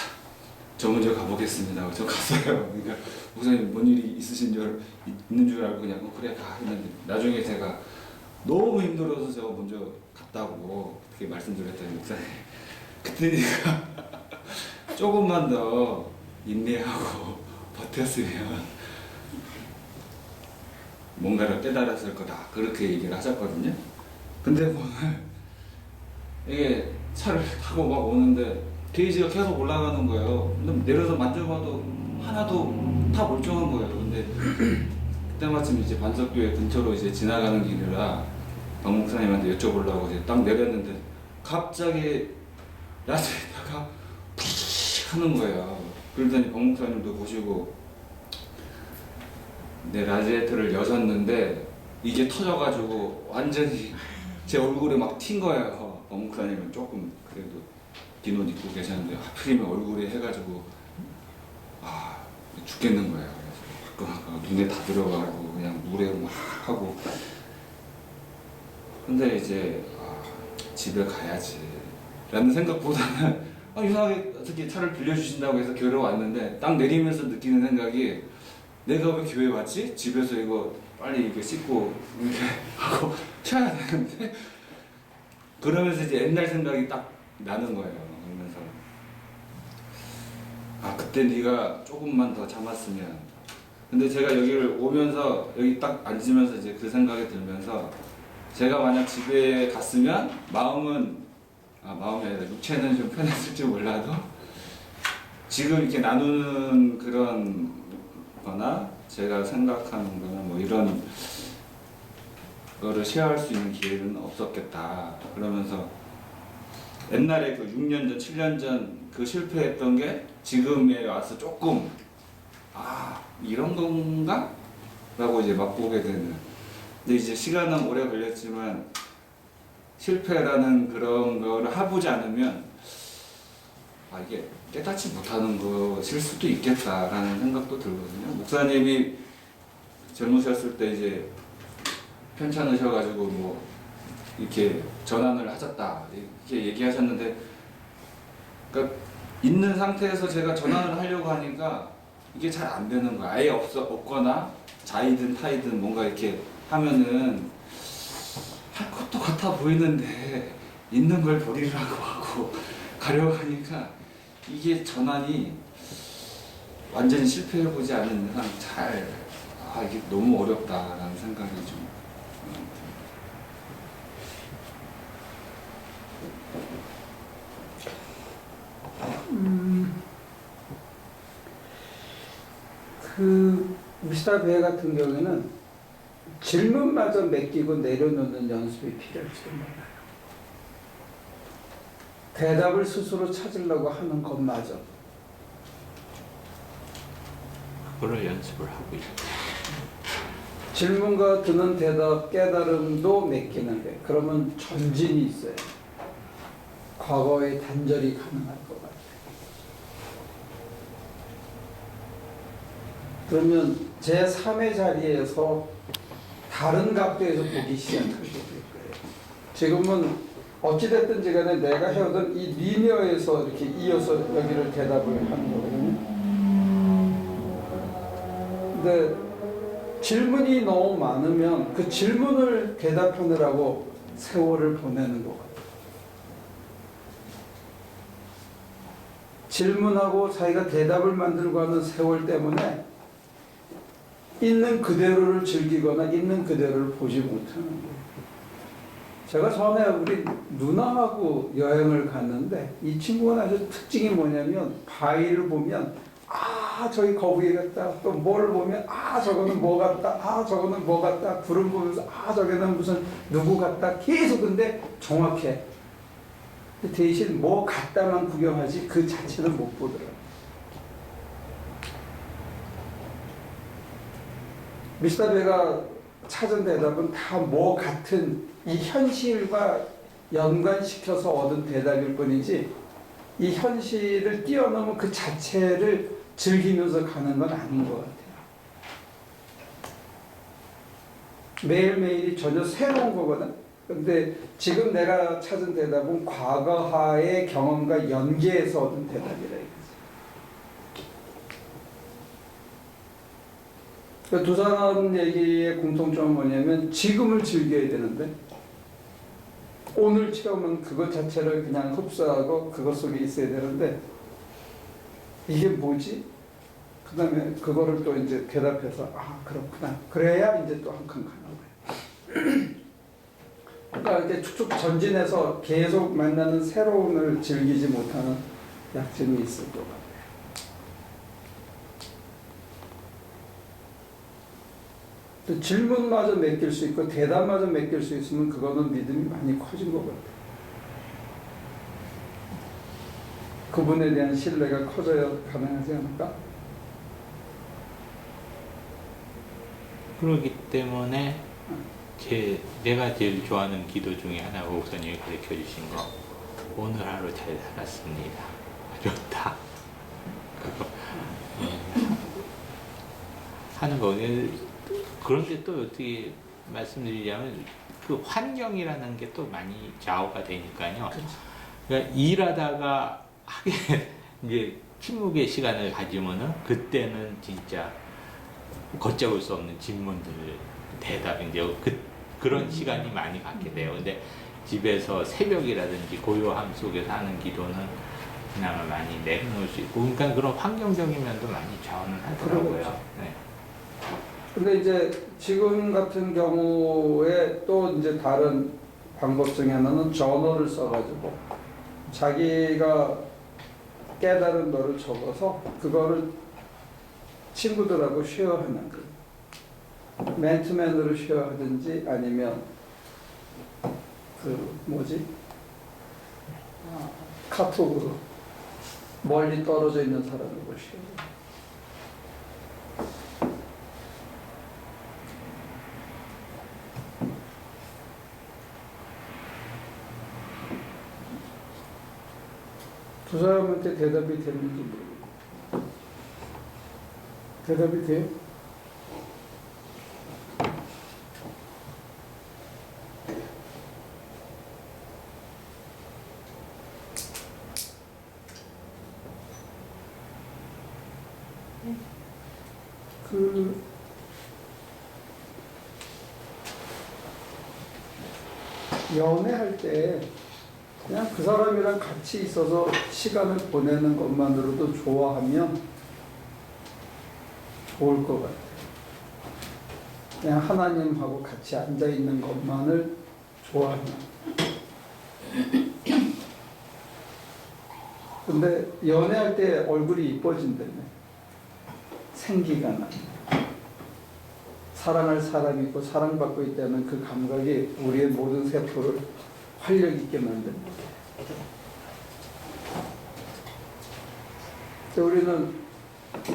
저 먼저 가보겠습니다. 저 갔어요. 그러니까 목사님 뭔 일이 있는 줄 알고 그냥 그래 가 했는데 나중에 제가 너무 힘들어서 저 먼저 갔다고 그렇게 말씀드렸더니 목사님 그때 네가 조금만 더 인내하고 버텼으면 뭔가를 깨달았을 거다 그렇게 얘기를 하셨거든요. 근데 오늘 이게 차를 타고 막 오는데 게이지가 계속 올라가는 거예요. 근데 내려서 만져봐도 하나도 다 멀쩡한 거예요. 근데 그때 마침 이제 반석교회 근처로 이제 지나가는 길이라 박 목사님한테 여쭤보려고 이제 딱 내렸는데 갑자기 라디오에다가 푸익 하는 거예요. 그러더니 박 목사님도 보시고 내 라디에이터를 여셨는데 이게 터져가지고 완전히 제 얼굴에 막 튄 거예요. 박 목사님은 조금 그래도 긴 옷 입고 계셨는데 하필이면 얼굴에 해가지고 죽겠는 거예요. 그래서 눈에 다 들어가고 그냥 물에 막 하고 근데 이제 집에 가야지 라는 생각보다는 이상하게 어떻게 차를 빌려주신다고 해서 교회로 왔는데 딱 내리면서 느끼는 생각이 내가 왜 교회 왔지? 집에서 이거 빨리 이렇게 씻고 이렇게 하고 쉬어야 되는데 그러면서 이제 옛날 생각이 딱 나는 거예요. 그러면서 그때 네가 조금만 더 참았으면 근데 제가 여기를 오면서 여기 딱 앉으면서 이제 그 생각이 들면서 제가 만약 집에 갔으면 마음이 아니라 육체는 좀 편했을지 몰라도 지금 이렇게 나누는 그런 거나 제가 생각하는 거나 뭐 이런 거를 쉐어할 수 있는 기회는 없었겠다. 그러면서 옛날에 그 6년 전, 7년 전 그 실패했던 게 지금에 와서 조금 이런 건가? 라고 이제 맛보게 되는. 근데 이제 시간은 오래 걸렸지만 실패라는 그런 거를 해보지 않으면 이게 깨닫지 못하는 것일 수도 있겠다라는 생각도 들거든요. 목사님이 젊으셨을 때 이제 편찮으셔가지고 뭐 이렇게 전환을 하셨다 이렇게 얘기하셨는데, 그러니까 있는 상태에서 제가 전환을 하려고 하니까 이게 잘 안 되는 거야. 아예 없거나 자이든 타이든 뭔가 이렇게 하면은 할 것도 같아 보이는데 있는 걸 버리라고 하고 가려고 하니까 이게 전환이 완전히 실패해보지 않은 이상 이게 너무 어렵다라는 생각이 좀 그 미스터 베 같은 경우에는 질문마저 맡기고 내려놓는 연습이 필요할지도 몰라요. 대답을 스스로 찾으려고 하는 것마저. 그걸 연습을 하고 있죠. 질문과 드는 대답, 깨달음도 맡기는데 그러면 전진이 있어요. 과거의 단절이 가능할 것 같아요. 그러면 제3의 자리에서 다른 각도에서 보기 시작하게 될 거예요. 지금은 어찌됐든지 간에 내가 해오던 이 리니어에서 이렇게 이어서 여기를 대답을 하는 거거든요. 근데 질문이 너무 많으면 그 질문을 대답하느라고 세월을 보내는 것 같아요. 질문하고 자기가 대답을 만들고 하는 세월 때문에 있는 그대로를 즐기거나 있는 그대로를 보지 못하는 거예요. 제가 전에 우리 누나하고 여행을 갔는데 이 친구가 아주 특징이 뭐냐면 바위를 보면 아 저기 거북이 같다, 또 뭐를 보면 아 저거는 뭐 같다, 아 저거는 뭐 같다, 구름 보면서 아 저게는 무슨 누구 같다, 계속 근데 정확해. 대신 뭐 같다만 구경하지 그 자체는 못 보더라고요. 미스터 베가 찾은 대답은 다 뭐 같은 이 현실과 연관시켜서 얻은 대답일 뿐이지 이 현실을 뛰어넘은 그 자체를 즐기면서 가는 건 아닌 것 같아요. 매일매일이 전혀 새로운 거거든. 근데 지금 내가 찾은 대답은 과거하의 경험과 연계해서 얻은 대답이라 이거지. 두 사람 얘기의 공통점은 뭐냐면 지금을 즐겨야 되는데 오늘 체험은 그것 자체를 그냥 흡수하고 그것 속에 있어야 되는데 이게 뭐지? 그 다음에 그거를 또 이제 대답해서 아 그렇구나 그래야 이제 또 한 칸 가는 거예요. 그러니까 이렇게 축축 전진해서 계속 만나는 새로움을 즐기지 못하는 약점이 있을 것 같아요. 또 질문마저 맡길 수 있고 대답마저 맡길 수 있으면 그거는 믿음이 많이 커진 것 같아요. 그분에 대한 신뢰가 커져야 가능하지 않을까? 그렇기 때문에 내가 제일 좋아하는 기도 중에 하나가 목사님이 가르쳐 주신 거 오늘 하루 잘 살았습니다. 좋다. 그거 하는 거. 그런데 또 어떻게 말씀드리자면 그 환경이라는 게 또 많이 좌우가 되니까요. 그러니까 일하다가 하게 이제 침묵의 시간을 가지면은 그때는 진짜 걷잡을 수 없는 질문들 대답 이제 그런 시간이 많이 갖게 돼요. 근데 집에서 새벽이라든지 고요함 속에서 하는 기도는 그나마 많이 내려놓을 수 있고, 그러니까 그런 환경적인 면도 많이 자원을 하더라고요. 네. 근데 이제 지금 같은 경우에 또 이제 다른 방법 중에 하나는 저널을 써가지고 자기가 깨달은 거를 적어서 그거를 친구들하고 쉐어하는 거예요. 맨투맨으로 쉐어하든지 아니면 그 뭐지? 카톡으로 멀리 떨어져 있는 사람하고 쉐어. 두 사람한테 대답이 되는지 모르겠어요. 대답이 돼요? 연애할 때 그냥 그 사람이랑 같이 있어서 시간을 보내는 것만으로도 좋아하면 좋을 것 같아요. 그냥 하나님하고 같이 앉아 있는 것만을 좋아하면. 근데 연애할 때 얼굴이 이뻐진다며. 생기가 나. 사랑할 사람이 있고 사랑받고 있다는 그 감각이 우리의 모든 세포를 활력 있게 만듭니다. 우리는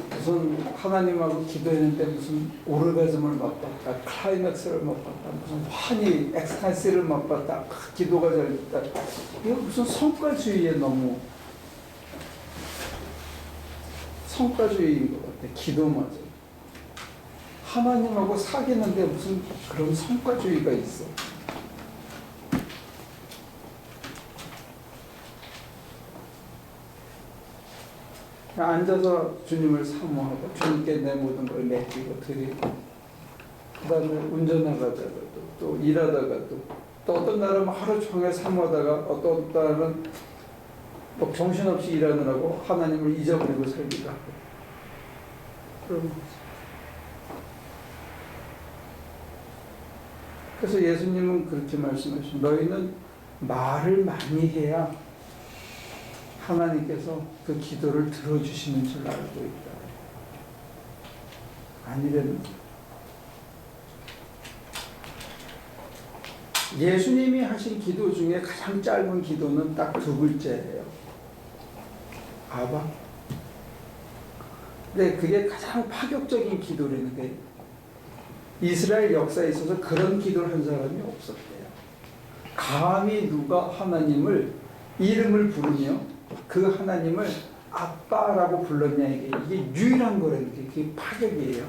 무슨 하나님하고 기도했는데 무슨 오르가즘을 맛봤다, 클라이맥스를 맛봤다, 무슨 환희, 엑스타시를 맛봤다, 기도가 잘 됐다. 이거 무슨 성과주의에 너무 성과주의인 것 같아. 기도마저. 하나님하고 사귀는데 무슨 그런 성과주의가 있어. 앉아서 주님을 사모하고 주님께 내 모든 걸 맡기고 드리고, 그 다음에 운전하다가도 또 일하다가도 또 어떤 날은 하루 종일 사모하다가 어떤 날은 뭐 정신없이 일하느라고 하나님을 잊어버리고 살기도 하고 그런 거지. 그래서 예수님은 그렇게 말씀하시죠. 너희는 말을 많이 해야 하나님께서 그 기도를 들어주시는 줄 알고 있다. 아니라는 예수님이 하신 기도 중에 가장 짧은 기도는 딱 두 글자예요. 아바. 근데 그게 가장 파격적인 기도라는 게 이스라엘 역사에 있어서 그런 기도를 한 사람이 없었대요. 감히 누가 하나님을 이름을 부르며 그 하나님을 아빠라고 불렀냐, 이게 유일한 거라는 게 그게 파격이에요.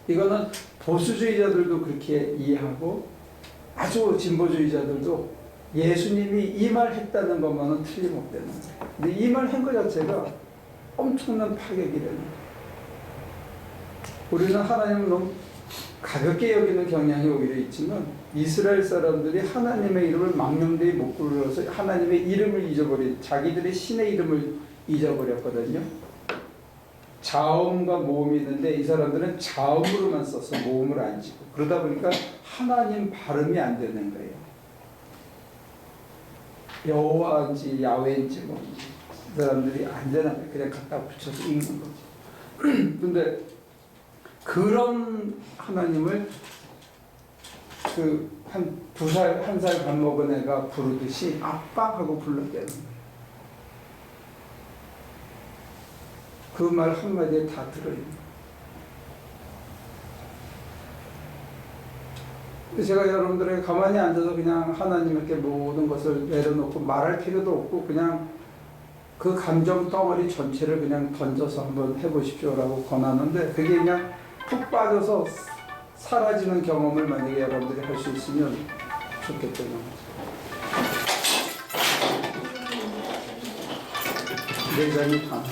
이거는 보수주의자들도 그렇게 이해하고 아주 진보주의자들도 예수님이 이 말 했다는 것만은 틀림없다는 거예요. 근데 이 말 한 것 자체가 엄청난 파격이라는 거예요. 우리는 하나님을 너무 가볍게 여기는 경향이 오히려 있지만 이스라엘 사람들이 하나님의 이름을 망령되이 못 불러서 하나님의 이름을 잊어버린, 자기들의 신의 이름을 잊어버렸거든요. 자음과 모음이 있는데 이 사람들은 자음으로만 써서 모음을 안 지고, 그러다 보니까 하나님 발음이 안 되는 거예요. 여호와인지 야훼인지 뭐 이 사람들이 안 되는 거예요. 그냥 갖다 붙여서 읽는 거지. 근데 그런 하나님을 그 한 살 반 먹은 애가 부르듯이 아빠 하고 불렀대는 거예요. 그 말 한마디에 다 들어있는 거예요. 제가 여러분들에게 가만히 앉아서 그냥 하나님께 모든 것을 내려놓고 말할 필요도 없고 그냥 그 감정 덩어리 전체를 그냥 던져서 한번 해보십시오라고 권하는데, 그게 그냥 푹 빠져서 사라지는 경험을 만약에 여러분들이 할 수 있으면 좋겠다는 거죠. 내장이 다.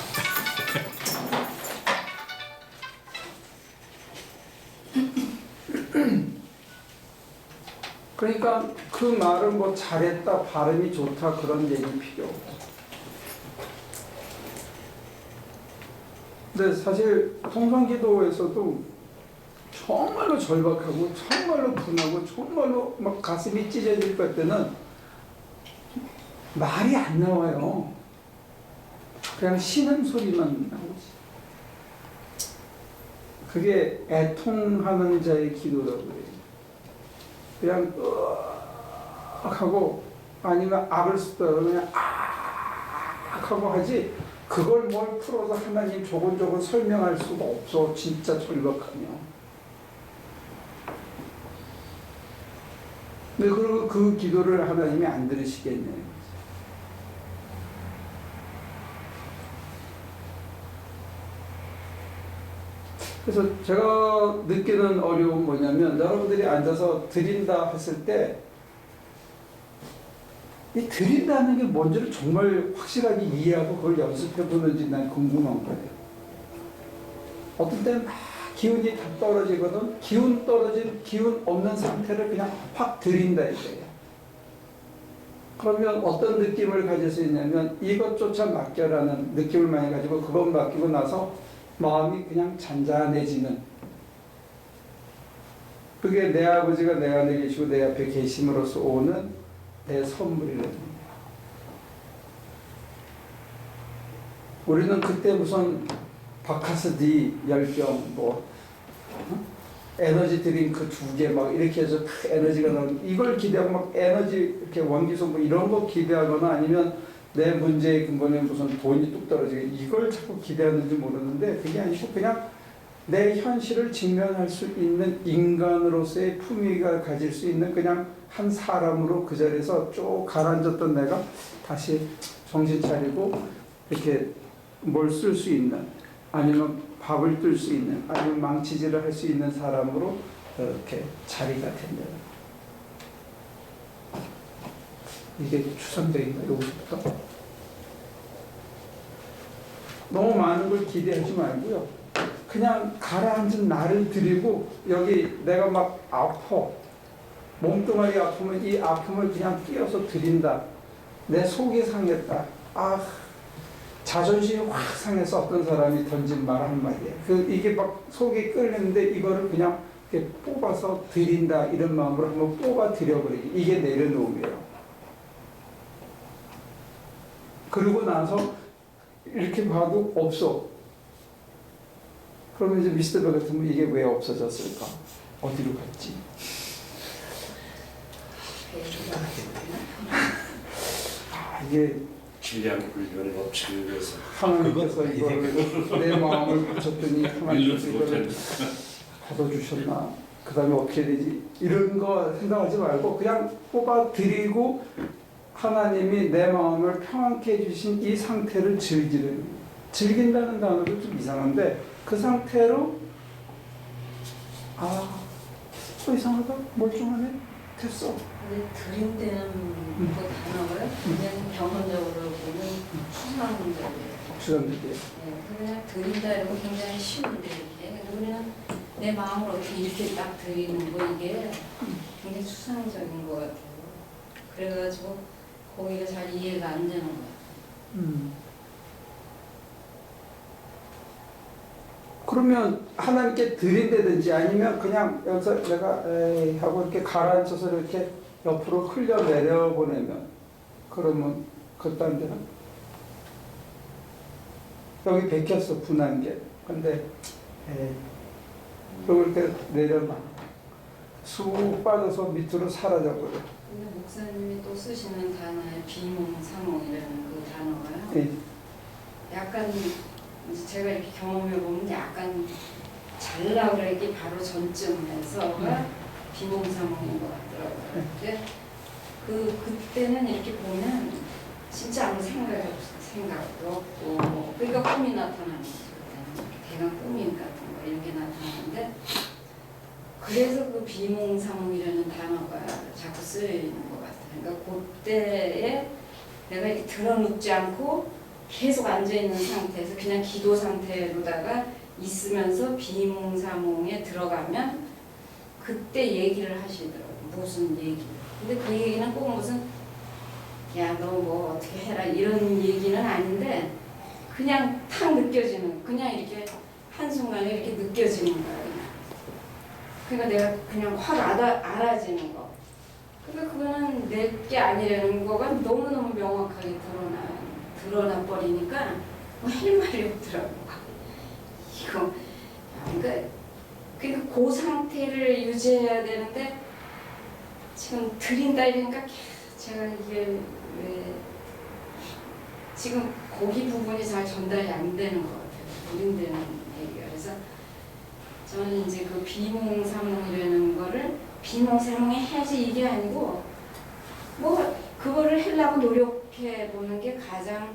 그러니까 그 말은 뭐 잘했다, 발음이 좋다 그런 얘기 필요 없죠. 근데 사실 통성기도에서도 정말로 절박하고 정말로 분하고 정말로 막 가슴이 찢어질 것 때는 말이 안 나와요. 그냥 쉬는 소리만 나오지. 그게 애통하는 자의 기도라고 해요. 그냥 하고 아니면 악을 쓰다 그냥 하고 하지, 그걸 뭘 풀어서 하나님 조곤조곤 설명할 수가 없어. 진짜 절박하며. 근데 그리고 그 기도를 하나님이 안 들으시겠네요. 그래서 제가 느끼는 어려움은 뭐냐면, 여러분들이 앉아서 드린다 했을 때 이 드린다는 게 뭔지를 정말 확실하게 이해하고 그걸 연습해 보는지 난 궁금한 거예요. 어떤 때는 막 기운이 다 떨어지거든. 기운 떨어진 기운 없는 상태를 그냥 확 들인다 이거예요. 그러면 어떤 느낌을 가질 수 있냐면 이것조차 맡겨라는 느낌을 많이 가지고 그것 맡기고 나서 마음이 그냥 잔잔해지는, 그게 내 아버지가 내 안에 계시고 내 앞에 계심으로써 오는 내 선물이거든요. 우리는 그때 무슨 바카스디 10병 뭐 에너지 드링크 2개 막 이렇게 해서 에너지가 나는 이걸 기대하고 막 에너지 이렇게 원기소 뭐 이런 거 기대하거나 아니면 내 문제의 근본에 무슨 돈이 뚝 떨어지게 이걸 자꾸 기대하는지 모르는데 그게 아니고 그냥 내 현실을 직면할 수 있는 인간으로서의 품위가 가질 수 있는 그냥 한 사람으로 그 자리에서 쭉 가라앉았던 내가 다시 정신 차리고 이렇게 뭘 쓸 수 있는, 아니면 밥을 뜰 수 있는, 아니면 망치질을 할 수 있는 사람으로 이렇게 자리가 된다. 이게 추상적인가 여기서부터? 너무 많은 걸 기대하지 말고요. 그냥 가라앉은 나를 드리고 여기 내가 막 아파. 몸뚱아리 아프면 이 아픔을 그냥 끼워서 드린다. 내 속이 상했다. 자존심이 확 상해서 어떤 사람이 던진 말 한마디에 이게 막 속이 끓는데 이거를 그냥 이렇게 뽑아서 드린다 이런 마음으로 한번 뽑아 드려버리기. 이게 내려놓음이에요. 그러고 나서 이렇게 봐도 없어. 그러면 이제 미스터 벨 같으면 이게 왜 없어졌을까? 어디로 갔지? 이게 질량불변의 법칙에서 하나님께서 이걸 내 마음을 붙였더니 하나님께서 이걸 걷어주셨나? 그 다음에 어떻게 되지? 이런 거 생각하지 말고 그냥 뽑아드리고 하나님이 내 마음을 평안케 해주신 이 상태를 즐긴다는 단어도 좀 이상한데 그 상태로 이상하다? 멀쩡하네? 됐어. 근데 드린다는 그 단어가 그냥 경험적으로 보면 추상적이에요. 추상적이에요. 네, 그냥 드린다 이러면 굉장히 쉬운데 이렇게. 근데 우리는 내 마음을 어떻게 이렇게 딱 드리는 거 이게 굉장히 추상적인 것 같아요. 그래가지고 거기가 잘 이해가 안 되는 거예요. 그러면 하나님께 드린다든지 아니면 그냥 여기서 내가 에이 하고 이렇게 가라앉혀서 이렇게 옆으로 흘려내려 보내면 그러면 그딴 데는 여기 베꼈어 분한 게. 근데 그리고 이렇게 내려놔. 쑥 빠져서 밑으로 사라져버려. 근데 목사님이 또 쓰시는 단어에 비몽사몽이라는 그 단어가요. 네. 약간 이제 제가 이렇게 경험해 보면 약간 잘나고 그러기 바로 전쯤에서가 비몽사몽인 것 같더라고요. 근데 그때는 이렇게 보면 진짜 아무 생각도 없고 그러니까 꿈이 나타나는 거죠. 대강 꿈이 같은 거 이런 게 나타나는데 그래서 그 비몽사몽이라는 단어가 자꾸 쓰이는 것 같아요. 그러니까 그때에 내가 이렇게 드러눕지 않고 계속 앉아있는 상태에서 그냥 기도 상태로다가 있으면서 비몽사몽에 들어가면 그때 얘기를 하시더라고요. 무슨 얘기. 근데 그 얘기는 꼭 무슨 야 너 뭐 어떻게 해라 이런 얘기는 아닌데 그냥 탁 느껴지는 그냥 이렇게 한순간에 이렇게 느껴지는 거예요. 그러니까 내가 그냥 확 알아지는 거. 그러니까 그거는 내 게 아니라는 거가 너무너무 명확하게 드러나 버리니까 뭐 할 말이 없더라고. 이거 그러니까 그 상태를 유지해야 되는데 지금 드린다 이러니까 제가 이게 왜 지금 거기 부분이 잘 전달이 안 되는 것 같아요. 드린다는 얘기가. 그래서 저는 이제 그 비몽사몽이라는 거를 비몽사몽에 해야지 이게 아니고 뭐 그거를 하려고 노력해 보는 게 가장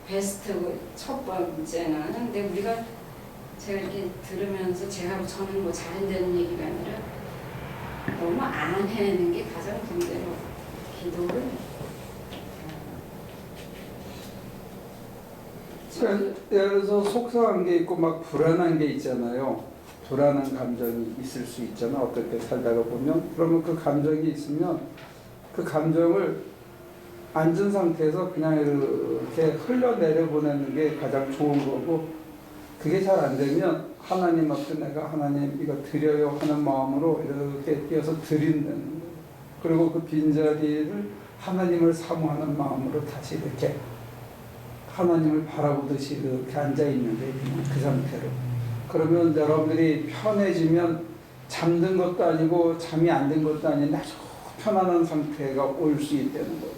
베스트고 첫 번째는. 근데 우리가 제가 이렇게 들으면서 저는 뭐 잘한다는 얘기가 아니라 너무 안 해내는 게 가장 문제로 기도를 예를 들어서 속상한 게 있고 막 불안한 게 있잖아요. 불안한 감정이 있을 수 있잖아. 어떻게 살다가 보면. 그러면 그 감정이 있으면 그 감정을 앉은 상태에서 그냥 이렇게 흘러내려 보내는 게 가장 좋은 거고, 그게 잘 안 되면 하나님 앞에 내가 하나님 이거 드려요 하는 마음으로 이렇게 뛰어서 드린다는 거예요. 그리고 그 빈자리를 하나님을 사모하는 마음으로 다시 이렇게 하나님을 바라보듯이 이렇게 앉아있는 거예요. 그 상태로. 그러면 여러분들이 편해지면 잠든 것도 아니고 잠이 안 든 것도 아닌데 아주 편안한 상태가 올 수 있다는 거죠.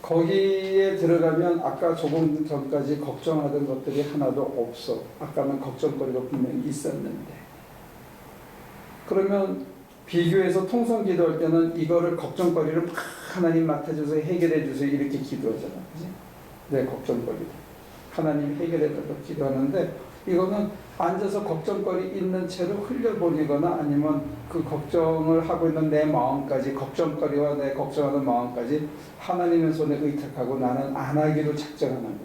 거기에 들어가면 아까 조금 전까지 걱정하던 것들이 하나도 없어. 아까는 걱정거리가 분명히 있었는데. 그러면 비교해서 통성 기도할 때는 이거를 걱정거리를 막 하나님 맡아줘서 해결해 주세요 이렇게 기도하잖아. 그치? 내 걱정거리를 하나님 해결해달라고 기도하는데, 이거는 앉아서 걱정거리 있는 채로 흘려보내거나 아니면 그 걱정을 하고 있는 내 마음까지, 걱정거리와 내 걱정하는 마음까지 하나님의 손에 의탁하고 나는 안 하기로 작정하는 거예요.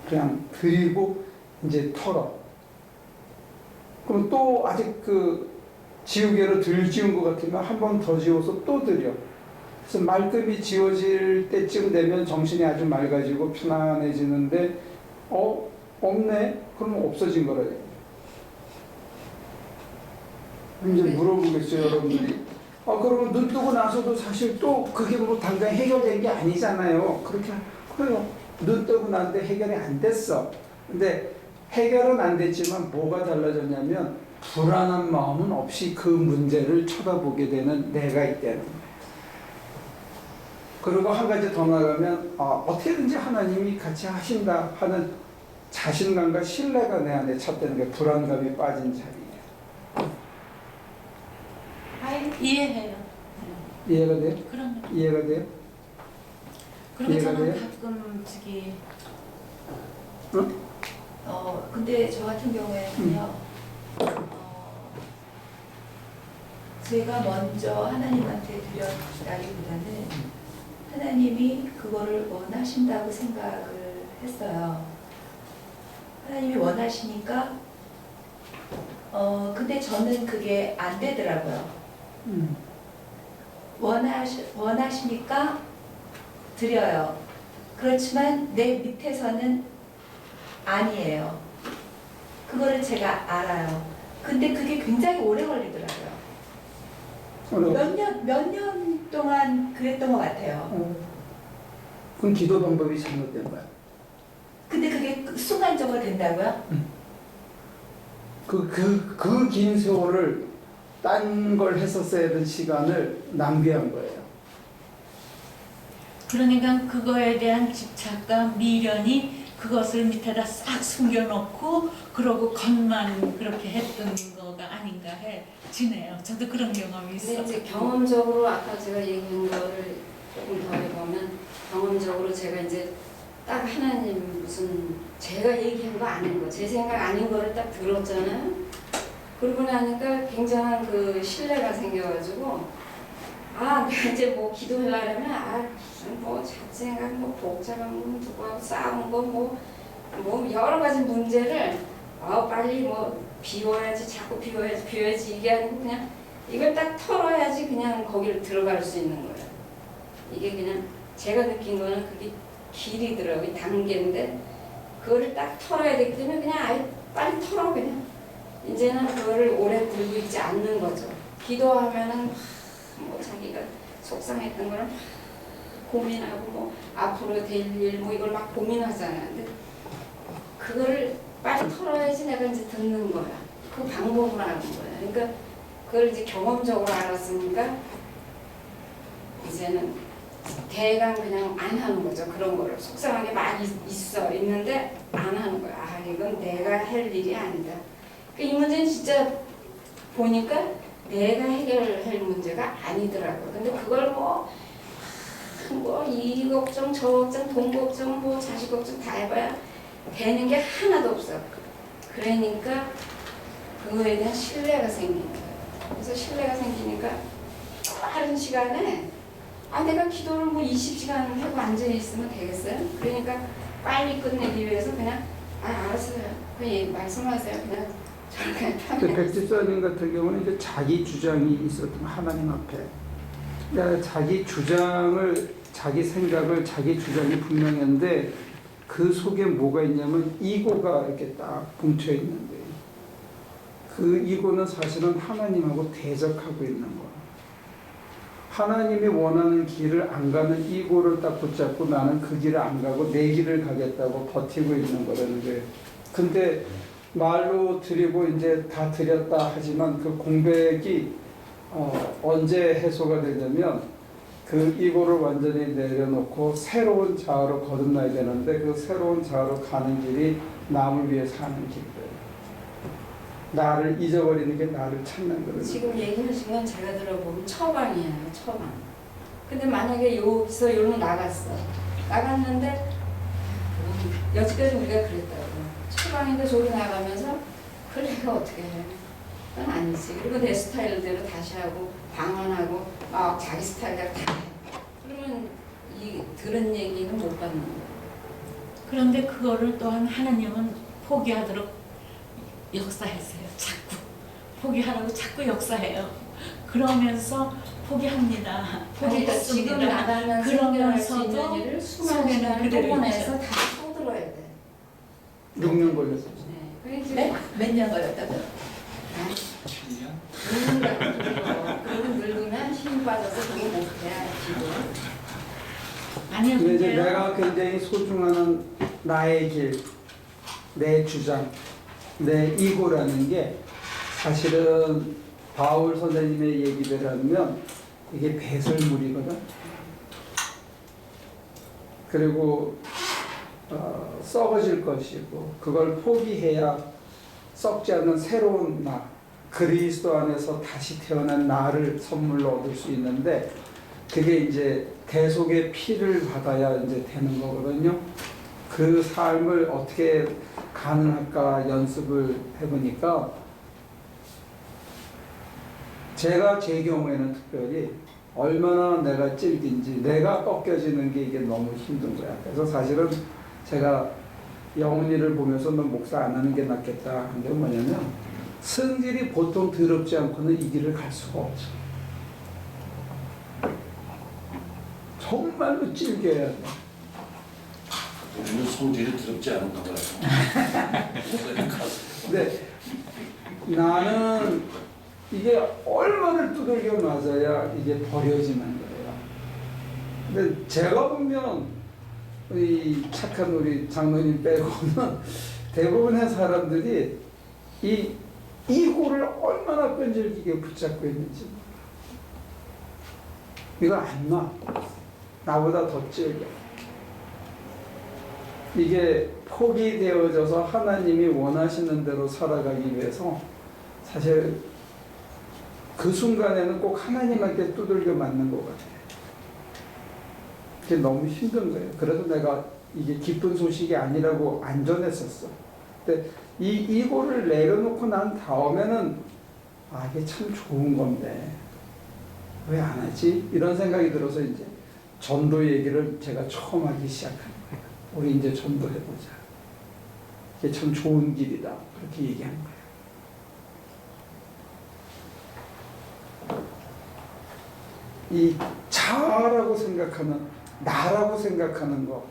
그냥 드리고 이제 털어. 그럼 또 아직 그 지우개로 덜 지운 것 같으면 한 번 더 지워서 또 드려. 그래서 말끔히 지워질 때쯤 되면 정신이 아주 맑아지고 편안해지는데 없네? 그러면 없어진 거라. 이제 물어보겠어요, 여러분들이. 그러면 눈 뜨고 나서도 사실 또 그게 뭐 당장 해결된 게 아니잖아요. 그렇게, 그래요. 눈 뜨고 났는데 해결이 안 됐어. 근데 해결은 안 됐지만 뭐가 달라졌냐면 불안한 마음은 없이 그 문제를 쳐다보게 되는 내가 있다는 거예요. 그리고 한 가지 더 나가면 어떻게든지 하나님이 같이 하신다 하는 자신감과 신뢰가 내 안에 찼다는 게 불안감이 빠진 자리예요. 이해해요. 이해가 돼요? 그럼 이해가 돼요? 그리고 이해가 저는 돼요? 가끔 저기 근데 저 같은 경우에는요, 제가 먼저 하나님한테 드렸다기보다는 하나님이 그거를 원하신다고 생각을 했어요. 하나님이 원하시니까, 근데 저는 그게 안 되더라고요. 원하시니까 드려요. 그렇지만 내 밑에서는 아니에요. 그거를 제가 알아요. 근데 그게 굉장히 오래 걸리더라고요. 몇 년 동안 그랬던 것 같아요. 그럼 기도 방법이 잘못된 거야. 근데 그게 순간적으로 된다고요? 그 긴 세월을 딴 걸 했었어야 될 시간을 낭비한 거예요. 그러니까 그거에 대한 집착과 미련이 그것을 밑에다 싹 숨겨놓고 그러고 겉만 그렇게 했던 거가 아닌가 지네요. 저도 그런 경험이 근데 있어요. 이제 경험적으로 아까 제가 얘기한 거를 조금 더 해보면, 경험적으로 제가 이제 딱 하나님 무슨 제가 얘기한 거 아닌 거, 제 생각 아닌 거를 딱 들었잖아요. 그러고 나니까 굉장한 그 신뢰가 생겨가지고, 내가 이제 뭐 기도하려면 무슨 뭐 잡생각, 뭐 복잡한 거, 누구하고 싸운 거, 뭐 여러 가지 문제를 빨리 뭐 비워야지, 자꾸 비워야지 이게 아니고 그냥 이걸 딱 털어야지 그냥 거기를 들어갈 수 있는 거예요. 이게 그냥 제가 느낀 거는 그게 길이더라고요. 단계인데 그거를 딱 털어야 되기 때문에 그냥 아예 빨리 털어. 그냥 이제는 그거를 오래 들고 있지 않는 거죠. 기도하면은 뭐 자기가 속상했던 거를 막 고민하고 뭐 앞으로 될 일 뭐 이걸 막 고민하잖아요. 근데 그거를 빨리 털어야지 내가 이제 듣는 거야. 그 방법을 아는 거야. 그러니까 그걸 이제 경험적으로 알았으니까 이제는 대강 그냥 안 하는 거죠. 그런 거를 속상한 게 많이 있는데 안 하는 거야. 이건 내가 할 일이 아니다. 이 문제는 진짜 보니까 내가 해결할 문제가 아니더라고요. 근데 그걸 이 걱정, 저 걱정, 돈 걱정, 뭐 자식 걱정 다 해봐야 되는 게 하나도 없어. 그러니까 그거에 대한 신뢰가 생기는 거예요. 그래서 신뢰가 생기니까 빠른 시간에 내가 기도를 뭐 20시간 하고 앉아있으면 되겠어요? 그러니까 빨리 끝내기 위해서 그냥 알았어요. 그냥 말씀하세요. 그냥 저는 그냥 편해. 백집사님 같은 경우는 이제 자기 주장이 있었던 하나님 앞에, 그러니까 자기 주장을, 자기 생각을, 자기 주장이 분명했는데 그 속에 뭐가 있냐면 이고가 이렇게 딱 뭉쳐 있는 거예요. 그 이고는 사실은 하나님하고 대적하고 있는 거예요. 하나님이 원하는 길을 안 가는 이고를 딱 붙잡고 나는 그 길을 안 가고 내 길을 가겠다고 버티고 있는 거라는 거예요. 근데 말로 드리고 이제 다 드렸다 하지만 그 공백이 언제 해소가 되냐면 그 이고를 완전히 내려놓고 새로운 자아로 거듭나야 되는데 그 새로운 자아로 가는 길이 남을 위해 사는 길이에요. 나를 잊어버리는 게 나를 찾는 거거든요. 지금 얘기하신 건 제가 들어보면 처방이에요. 처방. 근데 만약에 여기서 여기로 나갔는데 여지까지 우리가 그랬다고. 처방인데 저기 나가면서 그래가 어떻게 해? 그건 아니지. 그리고 내 스타일대로 다시 하고 방언하고 막 자기 스타일대로 다 해. 그러면 이 들은 얘기는 못 받는 거예요. 그런데 그거를 또한 하나님은 포기하도록 역사했어요. 자꾸 포기하라고 자꾸 역사해요. 그러면서 포기합니다. 그러니까 지금 포기했습니다. 나가면 생겨날 수 있는 그러면서도 일을 수많은 속에는 시간을 그대로 뽑아내서 있죠. 다시 또 들어야 돼. 6년 걸렸어요. 네. 그게 네? 몇 년 걸렸다고요? 그리고 늙으면 힘 빠져서 그게 못해. 지금. 아니요. 근데 이제 근데요. 내가 굉장히 소중한 나의 길, 내 주장, 내 이고라는 게 사실은 바울 선생님의 얘기를 하면 이게 배설물이거든. 그리고 썩어질 것이고 그걸 포기해야 썩지 않는 새로운 나, 그리스도 안에서 다시 태어난 나를 선물로 얻을 수 있는데 그게 이제 대속의 피를 받아야 이제 되는 거거든요. 그 삶을 어떻게 가능할까 연습을 해보니까 제가 제 경우에는 특별히 얼마나 내가 찔긴지 내가 꺾여지는 게 이게 너무 힘든 거야. 그래서 사실은 제가 영훈이를 보면서 너 목사 안 하는 게 낫겠다 한 게 뭐냐면 성질이 보통 더럽지 않고는 이 길을 갈 수가 없어. 정말로 찔겨야 돼. 우리는 성질이 더럽지 않은가 봐요. 근데 나는 이게 얼마를 두들겨 맞아야 이게 버려지는 거예요. 근데 제가 보면 이 착한 우리 장로님 빼고는 대부분의 사람들이 이 이고를 얼마나 끈질기게 붙잡고 있는지 이거 안 놔. 나보다 더 찔겨. 이게 포기되어져서 하나님이 원하시는 대로 살아가기 위해서 사실 그 순간에는 꼭 하나님한테 두들겨 맞는 것 같아요. 그게 너무 힘든 거예요. 그래서 내가 이게 기쁜 소식이 아니라고 안 전했었어. 근데 이 이고를 내려놓고 난 다음에는 아 이게 참 좋은 건데 왜 안 하지? 이런 생각이 들어서 이제 전도 얘기를 제가 처음 하기 시작한 거예요. 우리 이제 전도해보자. 이게 참 좋은 길이다. 그렇게 얘기한 거예요. 이 자아라고 생각하는, 나라고 생각하는 거,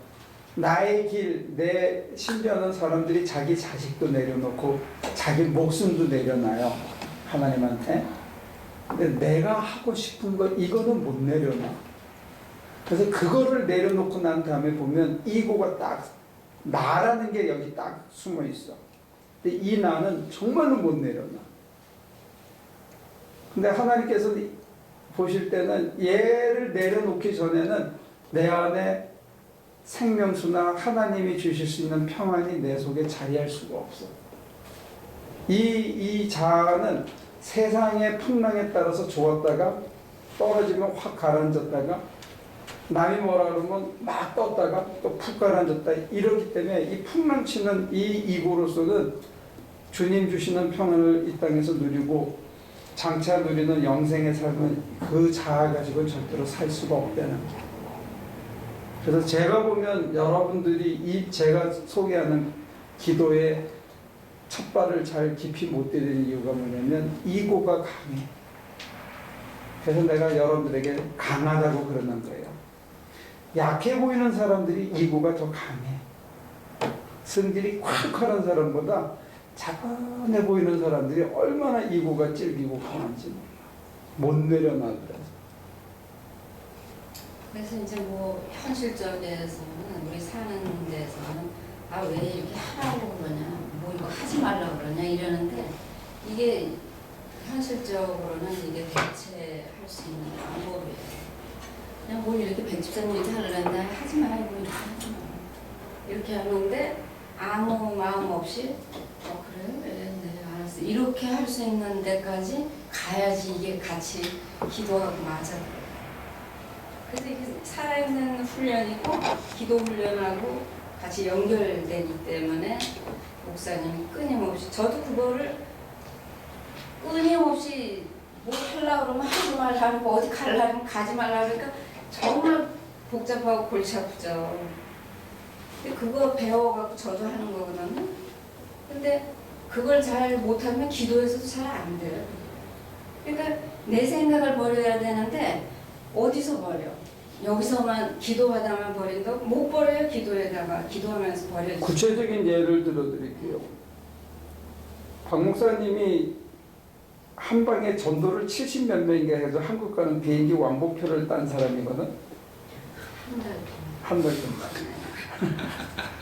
나의 길, 내 심지어는 사람들이 자기 자식도 내려놓고 자기 목숨도 내려놔요. 하나님한테. 근데 내가 하고 싶은 거 이거는 못 내려놔. 그래서 그거를 내려놓고 난 다음에 보면 이고가 딱 나라는 게 여기 딱 숨어 있어. 근데 이 나는 정말로 못 내려놔. 근데 하나님께서 보실 때는 얘를 내려놓기 전에는 내 안에 생명수나 하나님이 주실 수 있는 평안이 내 속에 자리할 수가 없어. 이 자아는 세상의 풍랑에 따라서 좋았다가 떨어지면 확 가라앉았다가 남이 뭐라 그러면 막 떴다가 또 푹 가라앉았다. 이렇기 때문에 이 풍랑치는 이 이고로서는 주님 주시는 평안을 이 땅에서 누리고 장차 누리는 영생의 삶은 그 자아 가지고 절대로 살 수가 없다는 거예요. 그래서 제가 보면 여러분들이 이 제가 소개하는 기도의 첫 발을 잘 깊이 못 들이는 이유가 뭐냐면 이고가 강해. 그래서 내가 여러분들에게 강하다고 그러는 거예요. 약해 보이는 사람들이 이고가 더 강해. 성질이 콱콱한 사람보다 차분해 보이는 사람들이 얼마나 이고가 찔기고 강한지 못 내려놔. 그래서 이제 뭐 현실적에서는 우리 사는 데서는 아 왜 이렇게 하라고 그러냐, 뭐 이거 하지 말라고 그러냐 이러는데 이게 현실적으로는 이게 대체할 수 있는 방법이에요. 그냥 뭘 이렇게 백집사님 이렇게 하려는데 하지 말고 이렇게 하지 마. 이렇게 하는데 아무 마음 없이 그래? 네, 알았어. 이렇게 할 수 있는 데까지 가야지 이게 같이 기도하고 맞아. 그래서 이게 살아있는 훈련이고 기도 훈련하고 같이 연결되기 때문에 목사님이 끊임없이 저도 그거를 끊임없이 뭐 하려고 그러면 하지 말라고 어디 가려고 가지 말라고 그러니까 정말 복잡하고 골치 아프죠. 근데 그거 배워갖고 저도 하는 거거든요. 근데 그걸 잘 못하면 기도에서도 잘 안 돼요. 그러니까 내 생각을 버려야 되는데 어디서 버려? 여기서만 기도하다만 버린다고? 못 버려요. 기도에다가 기도하면서 버려야지. 구체적인 예를 들어드릴게요. 박 목사님이 한 방에 전도를 70몇 명인가 해서 한국 가는 비행기 왕복표를 딴 사람이거든. 한 달 동안.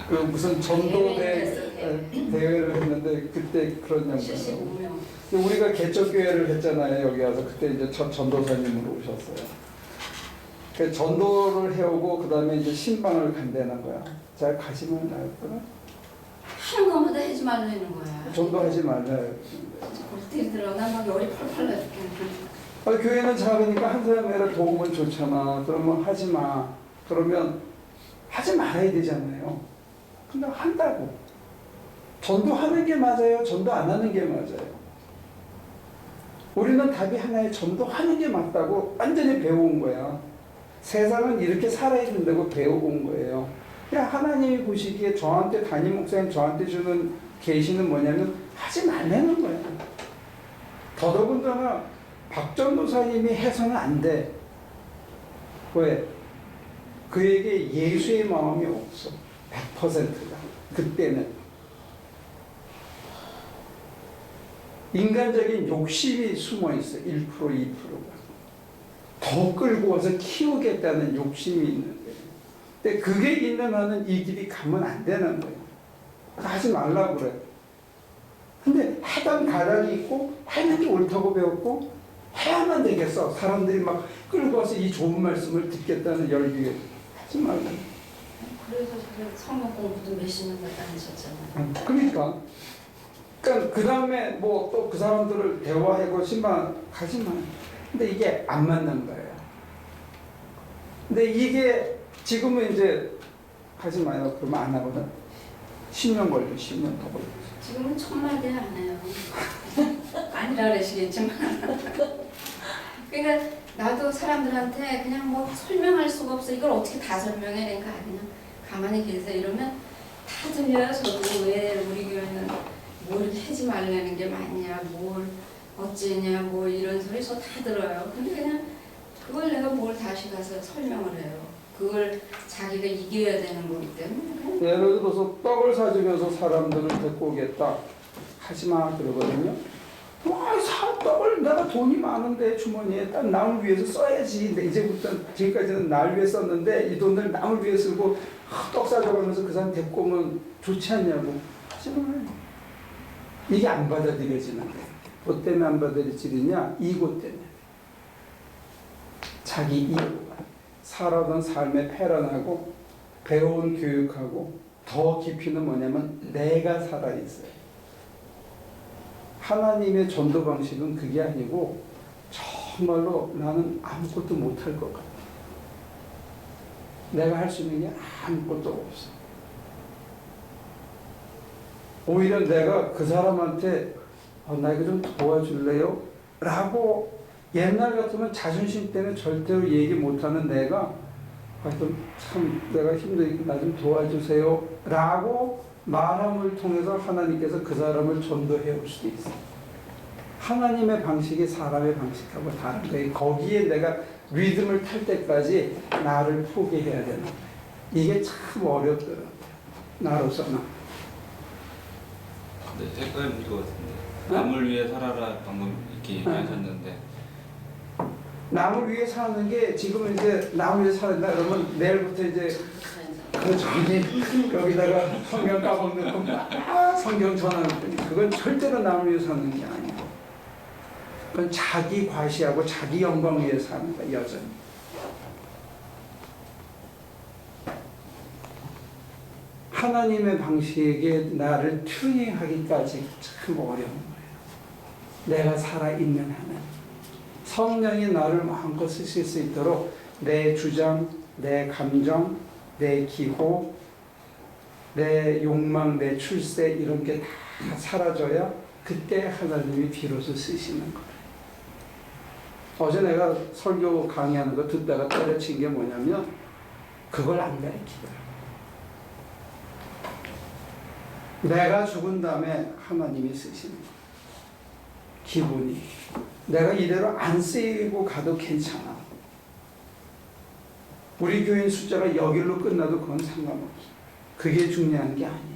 그 무슨 대회를 했는데 그때 그런 양반. 75명. 우리가 개척교회를 했잖아요. 여기 와서 그때 이제 첫 전도사님으로 오셨어요. 그 전도를 해오고 그 다음에 이제 신방을 간다는 거야. 잘 가시면 나였거든. 하는 것마다 하지 말라는 거야. 전도하지 말라요. 골때리 들어. 난 막 열이 펄펄 나 죽겠네. 교회는 작으니까 한 사람에게 도움은 좋잖아. 그러면 하지 마. 그러면 하지 말아야 되잖아요. 근데 한다고. 전도하는 게 맞아요? 전도 안 하는 게 맞아요? 우리는 답이 하나에 전도하는 게 맞다고 완전히 배워온 거야. 세상은 이렇게 살아야 된다고 배워온 거예요. 그냥 하나님이 보시기에 저한테 담임 목사님 저한테 주는 계시는 뭐냐면 하지 말라는 거예요. 더더군다나 박 전도사님이 해서는 안 돼. 왜? 그에게 예수의 마음이 없어. 100%가. 그때는. 인간적인 욕심이 숨어 있어. 1%, 2%가. 더 끌고 와서 키우겠다는 욕심이 있는 거예요. 근데 그게 있는 한은 이 길이 가면 안 되는 거예요. 하지 말라고 그래. 근데 하던 가닥이 있고 하는 게 옳다고 배웠고 해야만 되겠어. 사람들이 막 끌고 와서 이 좋은 말씀을 듣겠다는 열기에 하지 말라고. 그래서 성경 공부도 몇십 년 다니셨잖아요. 그러니까 그 다음에 뭐 또 그 사람들을 대화하고 신방 가지 마. 근데 이게 안 맞는 거예요. 근데 이게 지금은 이제 하지 마요. 그러면 안 하거든. 10년 걸려. 10년 더 걸려. 지금은 천마디 안 해요. 아니라 그러시겠지만. 그러니까 나도 사람들한테 그냥 뭐 설명할 수가 없어. 이걸 어떻게 다 설명해? 그러니까 그냥 가만히 계세요. 이러면 다 들려요. 저도 왜 우리 교회는 뭘 하지 말라는 게 맞냐, 뭘 어째냐, 뭐 이런 소리 저 다 들어요. 근데 그냥 그걸 내가 뭘 다시 가서 설명을 해요. 그걸 자기가 이겨야 되는 거기 때문에. 예를 들어서 떡을 사주면서 사람들을 데리고 오겠다. 하지 마 그러거든요. 떡을 내가 돈이 많은데 주머니에 딱 남을 위해서 써야지. 근데 이제부터 지금까지는 날 위해 썼는데 이 돈을 남을 위해 쓰고 떡 사줘가면서 그 사람 데리고 오면 좋지 않냐고. 하지 말아요. 이게 안 받아들여지는 거예요. 뭐 때문에 안 받아들여지느냐? 이고 때문에. 자기 이고. 살아온 삶에 패런하고 배운 교육하고 더 깊이는 뭐냐면 내가 살아있어요. 하나님의 전도 방식은 그게 아니고 정말로 나는 아무것도 못할 것 같아. 내가 할 수 있는 게 아무것도 없어. 오히려 내가 그 사람한테 나 이거 좀 도와줄래요? 라고 옛날 같으면 자존심 때문에 절대로 얘기 못하는 내가 참 내가 힘드니까 나 좀 도와주세요 라고 말함을 통해서 하나님께서 그 사람을 전도해 올 수도 있어요. 하나님의 방식이 사람의 방식하고 다른 거예요. 거기에 내가 리듬을 탈 때까지 나를 포기해야 되는 거예요. 이게 참 어렵더라고요. 나로서는. 네, 헷갈린 것 같은데. 남을 위해 살아라 방금 이렇게 얘기하셨는데 남을 위해 사는 게 지금 이제 남을 위해 산다 그러면 내일부터 이제 그 저기 여기다가 성경 까먹는 거 성경 전하는 거 그건 절대로 남을 위해 사는 게 아니고 그건 자기 과시하고 자기 영광 위해 사는 거야 여전히. 하나님의 방식에 나를 튜닝하기까지 참 어려운 거예요. 내가 살아있는 한은 성령이 나를 마음껏 쓰실 수 있도록 내 주장, 내 감정, 내 기호, 내 욕망, 내 출세 이런 게 다 사라져야 그때 하나님이 비로소 쓰시는 거예요. 어제 내가 설교 강의하는 거 듣다가 때려친 게 뭐냐면 그걸 안 가르치더라고요. 내가 죽은 다음에 하나님이 쓰시는 거예요. 기분이. 내가 이대로 안 쓰이고 가도 괜찮아. 우리 교인 숫자가 여길로 끝나도 그건 상관없어. 그게 중요한 게 아니에요.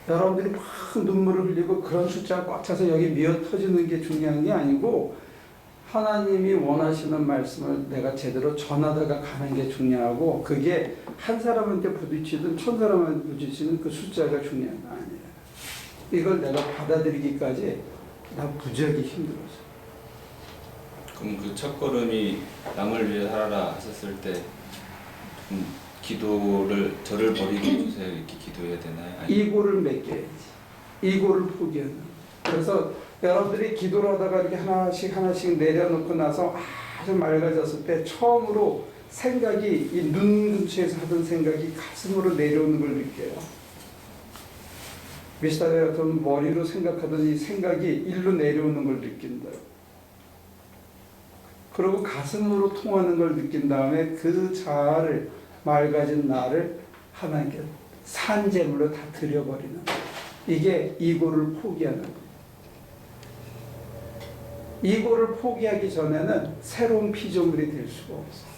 여러분들이 막 눈물을 흘리고 그런 숫자가 꽉 차서 여기 미어 터지는 게 중요한 게 아니고 하나님이 원하시는 말씀을 내가 제대로 전하다가 가는 게 중요하고 그게 한 사람한테 부딪히든 1000사람한테 부딪히는 그 숫자가 중요한 거 아니에요. 이걸 내가 받아들이기까지 나 무지하게 힘들었어. 그럼 그 첫걸음이 남을 위해 살아라 하셨을 때 기도를 저를 버리게 해주세요 이렇게 기도해야 되나요? 이고를 맡겨야지. 이고를 포기하는. 그래서 여러분들이 기도를 하다가 이렇게 하나씩 내려놓고 나서 아주 맑아졌을 때 처음으로 생각이 이 눈 근처에서 하던 생각이 가슴으로 내려오는 걸 느껴요. 미스터리 같은 머리로 생각하던 이 생각이 일로 내려오는 걸 느낀다. 그리고 가슴으로 통하는 걸 느낀 다음에 그 자아를 맑아진 나를 하나님께 산재물로 다 드려버리는 거예요. 이게 이고를 포기하는 거예요. 이고를 포기하기 전에는 새로운 피조물이 될 수가 없어요.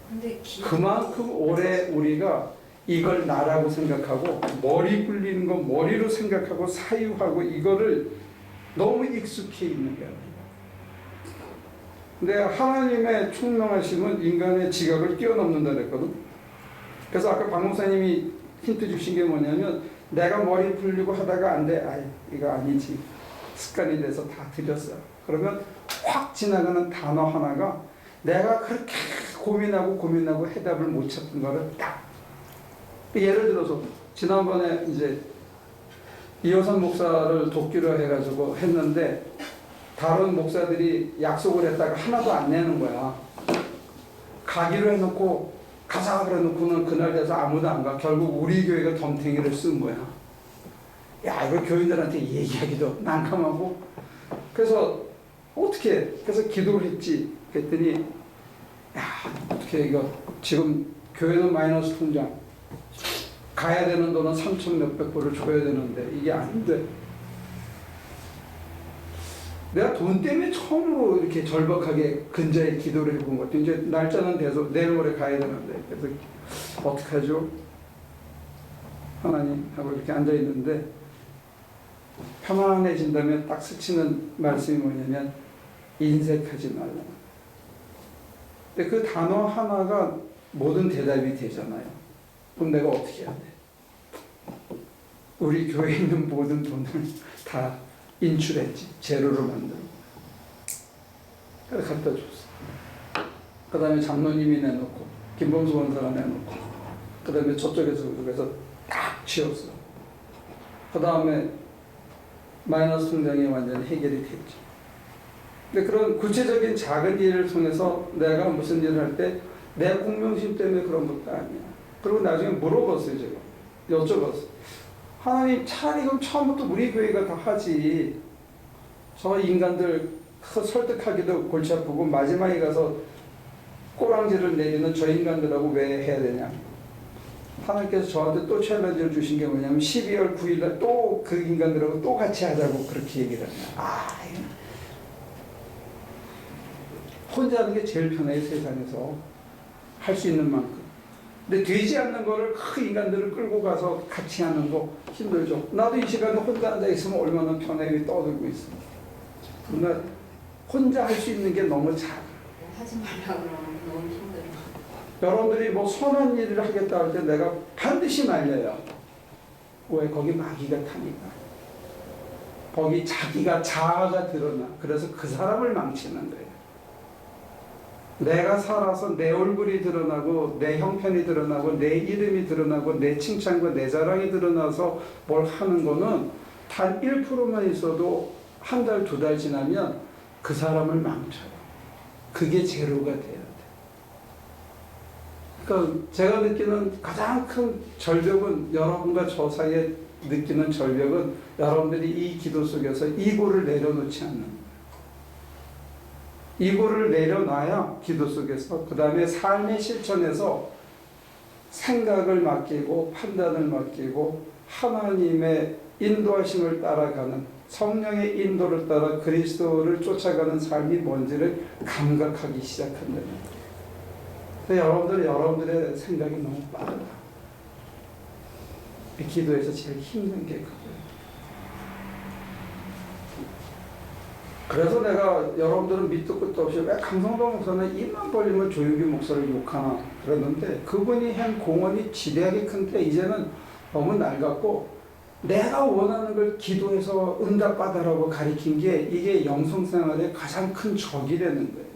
근데 그만큼 오래 우리가 이걸 나라고 생각하고 머리 굴리는 거 머리로 생각하고 사유하고 이거를 너무 익숙해 있는 거예요. 근데 하나님의 총명하심은 인간의 지각을 뛰어넘는다 그랬거든. 그래서 아까 박 목사님이 힌트 주신 게 뭐냐면 내가 머리 굴리고 하다가 안 돼. 아이 이거 아니지. 습관이 돼서 다 드렸어요. 그러면 확 지나가는 단어 하나가 내가 그렇게 고민하고 해답을 못 찾던 거를 딱. 예를 들어서 지난번에 이제 이호선 목사를 돕기로 해가지고 했는데 다른 목사들이 약속을 했다가 하나도 안 내는 거야. 가기로 해놓고 가자 그래놓고는 그날 돼서 아무도 안 가. 결국 우리 교회가 덤탱이를 쓴 거야. 야 이거 교인들한테 얘기하기도 난감하고 그래서 어떻게 그래서 기도를 했지. 그랬더니 야 어떻게 이거 지금 교회는 마이너스 통장 가야 되는 돈은 3천 몇백 불을 줘야 되는데 이게 안 돼. 내가 돈 때문에 처음으로 이렇게 절박하게 근자에 기도를 해본 것 같아요. 이제 날짜는 돼서 내일 모레 가야 되는데 그래서 어떡하죠? 하나님 하고 이렇게 앉아 있는데 편안해진다면 딱 스치는 말씀이 뭐냐면 인색하지 말라. 근데 그 단어 하나가 모든 대답이 되잖아요. 그럼 내가 어떻게 해야 돼? 우리 교회에 있는 모든 돈을 다 인출했지. 재료로 만들고. 그래서 갖다 줬어. 그 다음에 장로님이 내놓고 김범수 원사가 내놓고 그 다음에 저쪽에서 그래서 딱 치웠어. 그 다음에 마이너스 통장이 완전히 해결이 됐죠. 근데 그런 구체적인 작은 일을 통해서 내가 무슨 일을 할 때 내 공명심 때문에 그런 것도 아니야. 그리고 나중에 물어봤어요. 제가 여쭤봤어요. 하나님 차라리 그럼 처음부터 우리 교회가 다 하지. 저 인간들 설득하기도 골치 아프고 마지막에 가서 꼬랑지를 내리는 저 인간들하고 왜 해야 되냐. 하나님께서 저한테 또 챌린지를 주신 게 뭐냐면 12월 9일날 또 그 인간들하고 또 같이 하자고 그렇게 얘기를 합니다. 혼자 하는 게 제일 편해요, 세상에서. 할 수 있는 만큼. 근데 되지 않는 거를 그 인간들을 끌고 가서 같이 하는 거 힘들죠. 나도 이 시간에 혼자 앉아 있으면 얼마나 편해 떠들고 있어. 그러나 혼자 할 수 있는 게 너무 작아. 하지 말라고 그러면 너무 힘들어. 여러분들이 뭐 선한 일을 하겠다 할 때 내가 반드시 말려요. 왜? 거기 마귀가 타니까. 거기 자기가 자아가 드러나. 그래서 그 사람을 망치는 거예요. 내가 살아서 내 얼굴이 드러나고 내 형편이 드러나고 내 이름이 드러나고 내 칭찬과 내 자랑이 드러나서 뭘 하는 거는 단 1%만 있어도 한 달, 두 달 지나면 그 사람을 망쳐요. 그게 제로가 돼야 돼. 그러니까 제가 느끼는 가장 큰 절벽은, 여러분과 저 사이에 느끼는 절벽은 여러분들이 이 기도 속에서 이고를 내려놓지 않는 거예요. 이고를 내려놔야 기도 속에서 그 다음에 삶의 실천에서 생각을 맡기고 판단을 맡기고 하나님의 인도하심을 따라가는, 성령의 인도를 따라 그리스도를 쫓아가는 삶이 뭔지를 감각하기 시작한다는 거예요. 여러분들의 생각이 너무 빠르다. 기도에서 제일 힘든 게 그거예요. 그래서 내가 여러분들은 밑도 끝도 없이 왜 강성도 목사는 입만 벌리면 조유기 목사를 욕하나 그랬는데, 그분이 한 공헌이 지대하게 큰데 이제는 너무 낡았고, 내가 원하는 걸 기도해서 응답받으라고 가리킨 게 이게 영성생활의 가장 큰 적이라는 거예요.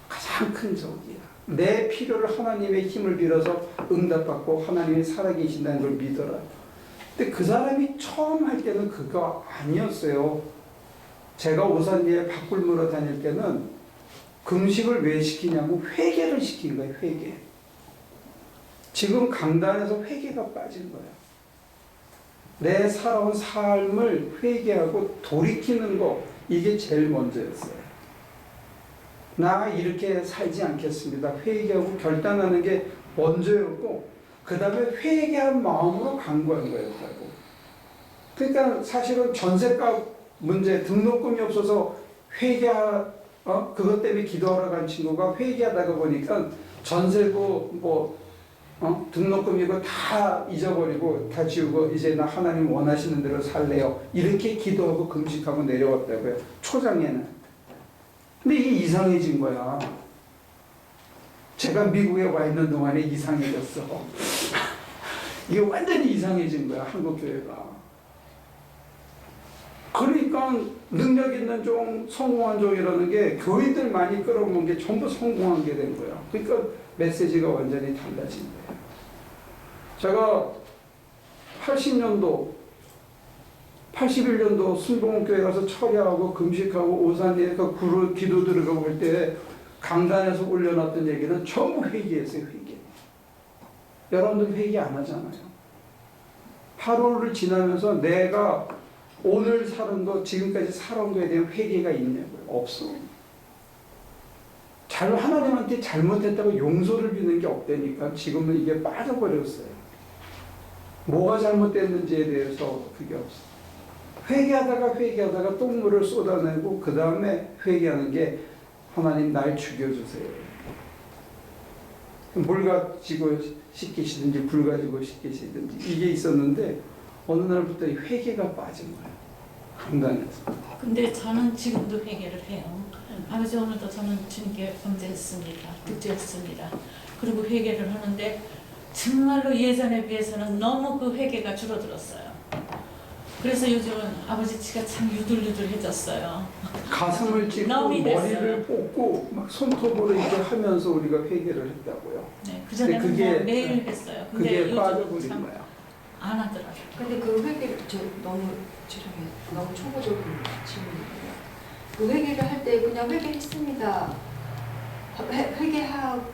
가장 큰 적이야. 내 필요를 하나님의 힘을 빌어서 응답받고 하나님이 살아계신다는 걸 믿어라. 근데 그 사람이 처음 할 때는 그거 아니었어요. 제가 오산리에 밥 굶으러 다닐 때는 금식을 왜 시키냐면 회개를 시킨 거예요. 회개. 지금 강단에서 회개가 빠진 거예요. 내 살아온 삶을 회개하고 돌이키는 거, 이게 제일 먼저였어요. 나 이렇게 살지 않겠습니다. 회개하고 결단하는 게 먼저였고, 그 다음에 회개한 마음으로 강구한 거였다고. 그러니까 사실은 전셋값 문제, 등록금이 없어서 그것 때문에 기도하러 간 친구가 회개하다가 보니까 전세고 등록금이고 다 잊어버리고 다 지우고 이제 나 하나님 원하시는 대로 살래요. 이렇게 기도하고 금식하고 내려왔다고요. 초장에는. 근데 이게 이상해진 거야. 제가 미국에 와 있는 동안에 이상해졌어. 이게 완전히 이상해진 거야, 한국 교회가. 그러니까 능력 있는 종, 성공한 종이라는 게 교인들 많이 끌어모은 게 전부 성공한 게 된 거야. 그러니까 메시지가 완전히 달라진 거예요. 제가 80년도, 81년도 순복음교회 가서 철야하고 금식하고 오산리에 기도 들어가고 할 때 강단에서 올려놨던 얘기는 전부 회개했어요. 회개. 여러분들 회개 안 하잖아요. 하루를 지나면서 내가 오늘 사는 거, 지금까지 살아온 거에 대한 회개가 있냐고요? 없어. 하나님한테 잘못했다고 용서를 비는 게 없다니까. 지금은 이게 빠져버렸어요. 뭐가 잘못됐는지에 대해서 그게 없어. 회개하다가 똥물을 쏟아내고 그 다음에 회개하는 게 하나님 날 죽여주세요. 물 가지고 씻기시든지 불 가지고 씻기시든지 이게 있었는데 어느 날부터 회개가 빠진 거예요. 강단에서. 근데 저는 지금도 회개를 해요. 아버지, 오늘도 저는 주님께 범죄했습니다. 득죄했습니다. 그리고 회개를 하는데 정말로 예전에 비해서는 너무 그 회개가 줄어들었어요. 그래서 요즘은 아버지치가 참 유들유들해졌어요. 가슴을 찢고 머리를 뽑고 막 손톱으로 이렇게 하면서 우리가 회개를 했다고요. 네, 그전에는 뭐 매일 했어요. 근데 그게 요즘은 빠져버린 참 거야. 안 하더라고요. 근데 그 회개를 너무 초보적인 질문이에요. 그 회개를 할 때 그냥 회개했습니다. 회개하고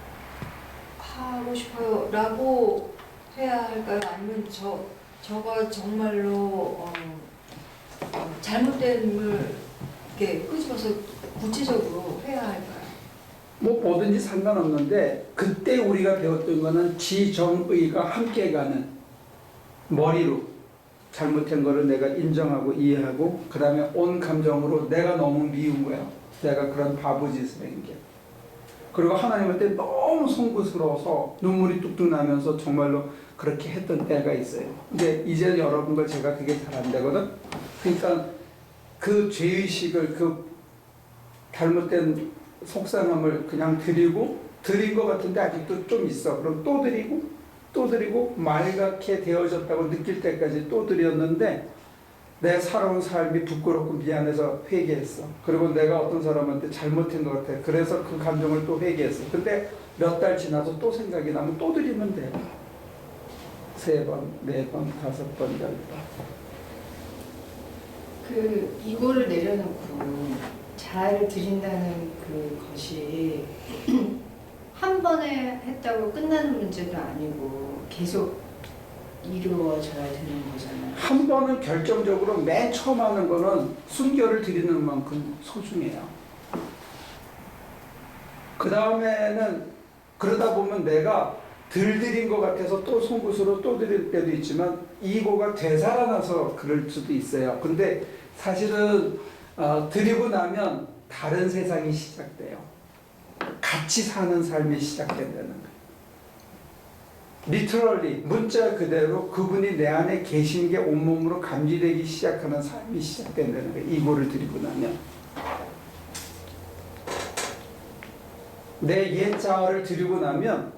싶어요 라고 해야 할까요? 아니면 저가 정말로 잘못된 걸 이렇게 끄집어서 구체적으로 해야 할까요? 뭐 뭐든지 상관없는데 그때 우리가 배웠던 거는 지정의가 함께 가는 머리로 잘못한 거를 내가 인정하고 이해하고 그 다음에 온 감정으로 내가 너무 미운 거야. 내가 그런 바보 짓을 한 게. 그리고 하나님한테 너무 송구스러워서 눈물이 뚝뚝 나면서 정말로 그렇게 했던 때가 있어요. 근데 이제 여러분과 제가 그게 잘 안 되거든. 그러니까 그 죄의식을 그 잘못된 속상함을 그냥 드린 것 같은데 아직도 좀 있어. 그럼 또 드리고 말갛게 되어졌다고 느낄 때까지 또 드렸는데 내 살아온 삶이 부끄럽고 미안해서 회개했어. 그리고 내가 어떤 사람한테 잘못한 것 같아. 그래서 그 감정을 또 회개했어. 근데 몇 달 지나서 또 생각이 나면 또 드리면 돼. 3번, 4번, 5번, 10번. 이거를 내려놓고 잘 드린다는 그것이 한 번에 했다고 끝나는 문제도 아니고 계속 이루어져야 되는 거잖아요. 한 번은 결정적으로 맨 처음 하는 거는 순결을 드리는 만큼 소중해요. 그 다음에는 그러다 보면 내가 덜 드린 것 같아서 또 송구스러워 또 드릴 때도 있지만 이고가 되살아나서 그럴 수도 있어요. 근데 사실은 드리고 나면 다른 세상이 시작돼요. 같이 사는 삶이 시작된다는 거예요. 리터럴리 문자 그대로 그분이 내 안에 계신 게 온몸으로 감지되기 시작하는 삶이 시작된다는 거예요. 이고를 드리고 나면 내 옛 자아를 드리고 나면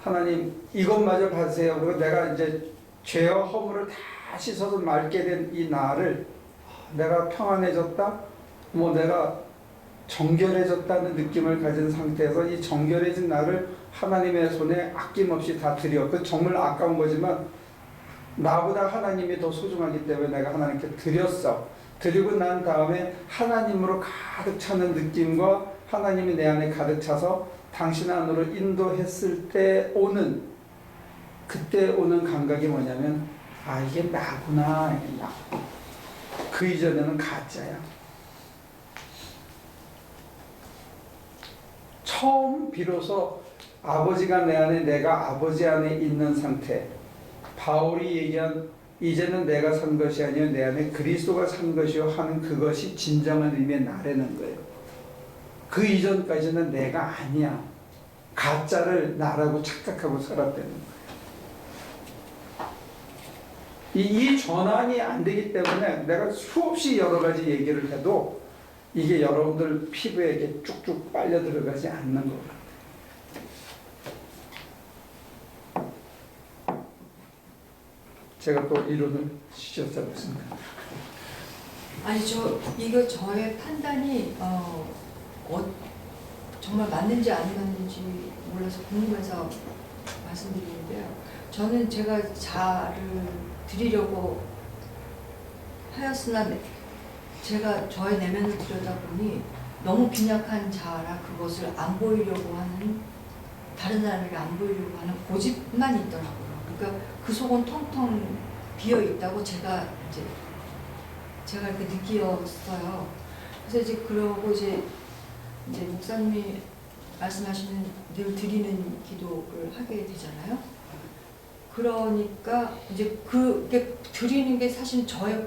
하나님 이것마저 받으세요. 그리고 내가 이제 죄와 허물을 다 씻어서 맑게 된 이 나를 내가 평안해졌다, 뭐 내가 정결해졌다는 느낌을 가진 상태에서 이 정결해진 나를 하나님의 손에 아낌없이 다 드려. 그 정말 아까운 거지만 나보다 하나님이 더 소중하기 때문에 내가 하나님께 드렸어. 드리고 난 다음에 하나님으로 가득 차는 느낌과 하나님이 내 안에 가득 차서 당신 안으로 인도했을 때 오는 그때 오는 감각이 뭐냐면 아 이게 나구나. 이게 나. 그 이전에는 가짜야. 처음 비로소 아버지가 내 안에 내가 아버지 안에 있는 상태. 바울이 얘기한 이제는 내가 산 것이 아니요 내 안에 그리스도가 산 것이요 하는 그것이 진정한 의미의 나라는 거예요. 그 이전까지는 내가 아니야. 가짜를 나라고 착각하고 살았다는 거예요. 이 전환이 안 되기 때문에 내가 수없이 여러 가지 얘기를 해도 이게 여러분들 피부에 이렇게 쭉쭉 빨려 들어가지 않는 것 같아요. 제가 또 이론을 시켰습니다. 아니 이거 저의 판단이 정말 맞는지 안 맞는지 몰라서 궁금해서 말씀드리는데요. 저는 제가 자를 드리려고 하였으나 제가 저의 내면을 들여다보니 너무 빈약한 자라 그것을 안 보이려고 하는 다른 사람에게 안 보이려고 하는 고집만 있더라고요. 그러니까 그 속은 텅텅 비어 있다고 제가 이렇게 느꼈어요. 그래서 이제 그러고 이제 목사님이 말씀하시는 늘 드리는 기도를 하게 되잖아요. 그러니까 이제 그게 드리는 게 사실 저의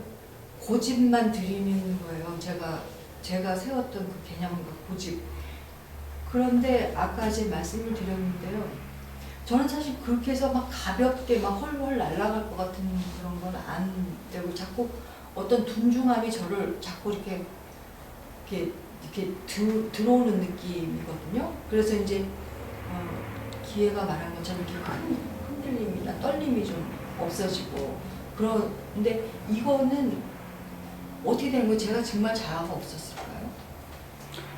고집만 드리는 거예요. 제가 세웠던 그 개념과 고집. 그런데 아까 이제 말씀을 드렸는데요. 저는 사실 그렇게 해서 막 가볍게 막 헐헐 날아갈 것 같은 그런 건 안 되고 자꾸 어떤 둔중함이 저를 자꾸 이렇게 들어오는 느낌이거든요. 그래서 이제 기회가 말한 것처럼 이렇게 흔들림이나 떨림이 좀 없어지고 그런데 이거는 어떻게 된 거예요? 제가 정말 자아가 없었을까요?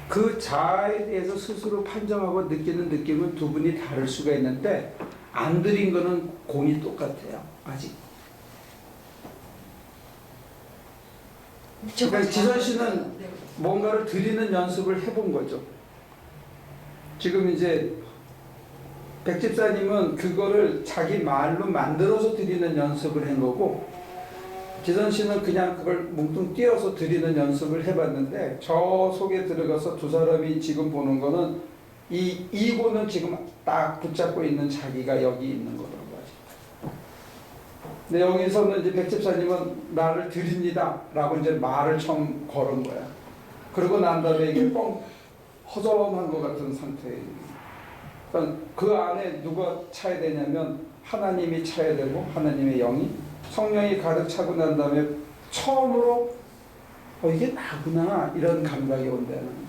그 자아에 대해서 스스로 판정하고 느끼는 느낌은 두 분이 다를 수가 있는데 안 드린 거는 공이 똑같아요. 아직. 그러니까 지선 씨는 네. 뭔가를 드리는 연습을 해본 거죠. 지금 이제 백 집사님은 그거를 자기 말로 만들어서 드리는 연습을 한 거고 지선 씨는 그냥 그걸 뭉뚱 띄어서 드리는 연습을 해봤는데 저 속에 들어가서 두 사람이 지금 보는 거는 이 이고는 지금 딱 붙잡고 있는 자기가 여기 있는 거라고 하죠. 근데 여기서는 이제 백 집사님은 나를 드립니다 라고 이제 말을 처음 걸은 거야. 그러고 난 다음에 이게 뻥 허전한 것 같은 상태예요. 그러니까 그 안에 누가 차야 되냐면 하나님이 차야 되고 하나님의 영이 성령이 가득 차고 난 다음에 처음으로 이게 나구나 이런 감각이 온다는 거예요.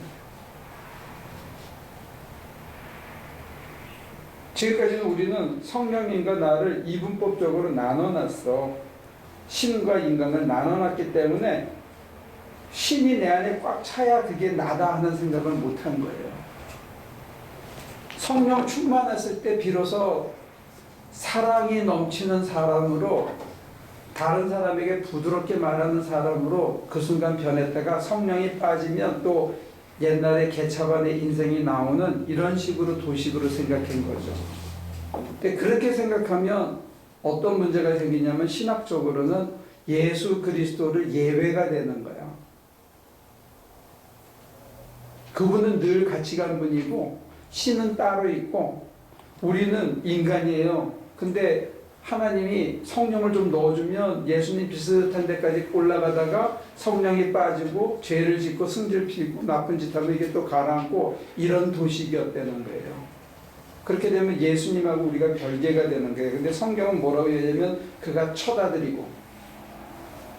지금까지는 우리는 성령님과 나를 이분법적으로 나눠놨어. 신과 인간을 나눠놨기 때문에 신이 내 안에 꽉 차야 그게 나다 하는 생각을 못한 거예요. 성령 충만했을 때 비로소 사랑이 넘치는 사람으로 다른 사람에게 부드럽게 말하는 사람으로 그 순간 변했다가 성령이 빠지면 또 옛날에 개차반의 인생이 나오는 이런 식으로 도식으로 생각한 거죠. 근데 그렇게 생각하면 어떤 문제가 생기냐면 신학적으로는 예수 그리스도를 예외가 되는 거야. 그분은 늘 같이 간 분이고 신은 따로 있고 우리는 인간이에요. 근데 하나님이 성령을 좀 넣어주면 예수님 비슷한 데까지 올라가다가 성령이 빠지고 죄를 짓고 승질 피고 나쁜 짓 하면 이게 또 가라앉고 이런 도식이었다는 거예요. 그렇게 되면 예수님하고 우리가 별개가 되는 거예요. 근데 성경은 뭐라고 얘기하면 그가 첫 아들이고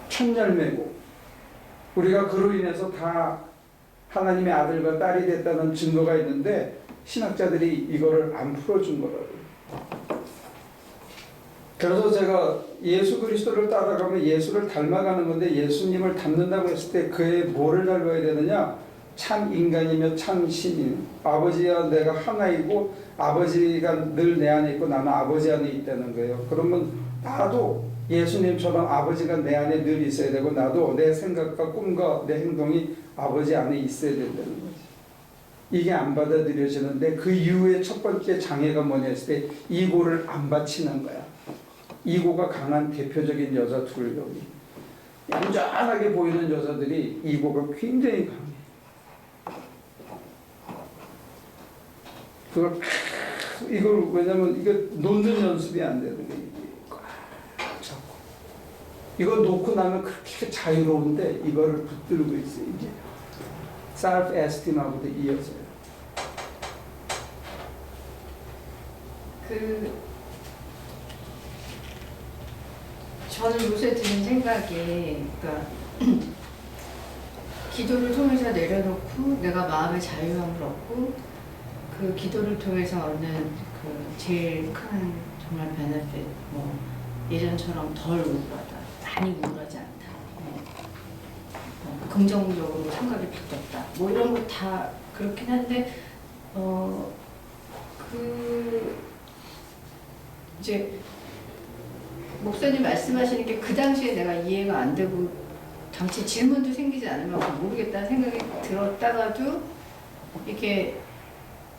첫 열매고 우리가 그로 인해서 다 하나님의 아들과 딸이 됐다는 증거가 있는데 신학자들이 이거를 안 풀어준 거라고요. 그래서 제가 예수 그리스도를 따라가면 예수를 닮아가는 건데 예수님을 닮는다고 했을 때 그의 뭐를 닮아야 되느냐? 참 인간이며 참 신이에요. 아버지와 내가 하나이고 아버지가 늘 내 안에 있고 나는 아버지 안에 있다는 거예요. 그러면 나도 예수님처럼 아버지가 내 안에 늘 있어야 되고 나도 내 생각과 꿈과 내 행동이 아버지 안에 있어야 된다는 거지. 이게 안 받아들여지는데 그 이후에 첫 번째 장애가 뭐냐 했을 때 이고를 안 바치는 거야. 이고가 강한 대표적인 여자 둘 여기 얌전하게 보이는 여자들이 이고가 굉장히 강해. 이걸 왜냐면 이거 놓는 연습이 안 되는 거예요. 꽉 잡고 이거 놓고 나면 그렇게 자유로운데 이거를 붙들고 있어요. 이게 self esteem하고도 이어져요. 저는 요새 드는 생각이, 그러니까 기도를 통해서 내려놓고 내가 마음의 자유함을 얻고 그 기도를 통해서 얻는 그 제일 큰 정말 베네핏, 뭐 예전처럼 덜 우울하다, 많이 우울하지 않다, 긍정적으로 생각이 바뀌었다, 뭐 이런 거 다 그렇긴 한데 이제 목사님 말씀하시는 게 그 당시에 내가 이해가 안 되고 당시 질문도 생기지 않으면 모르겠다는 생각이 들었다가도 이게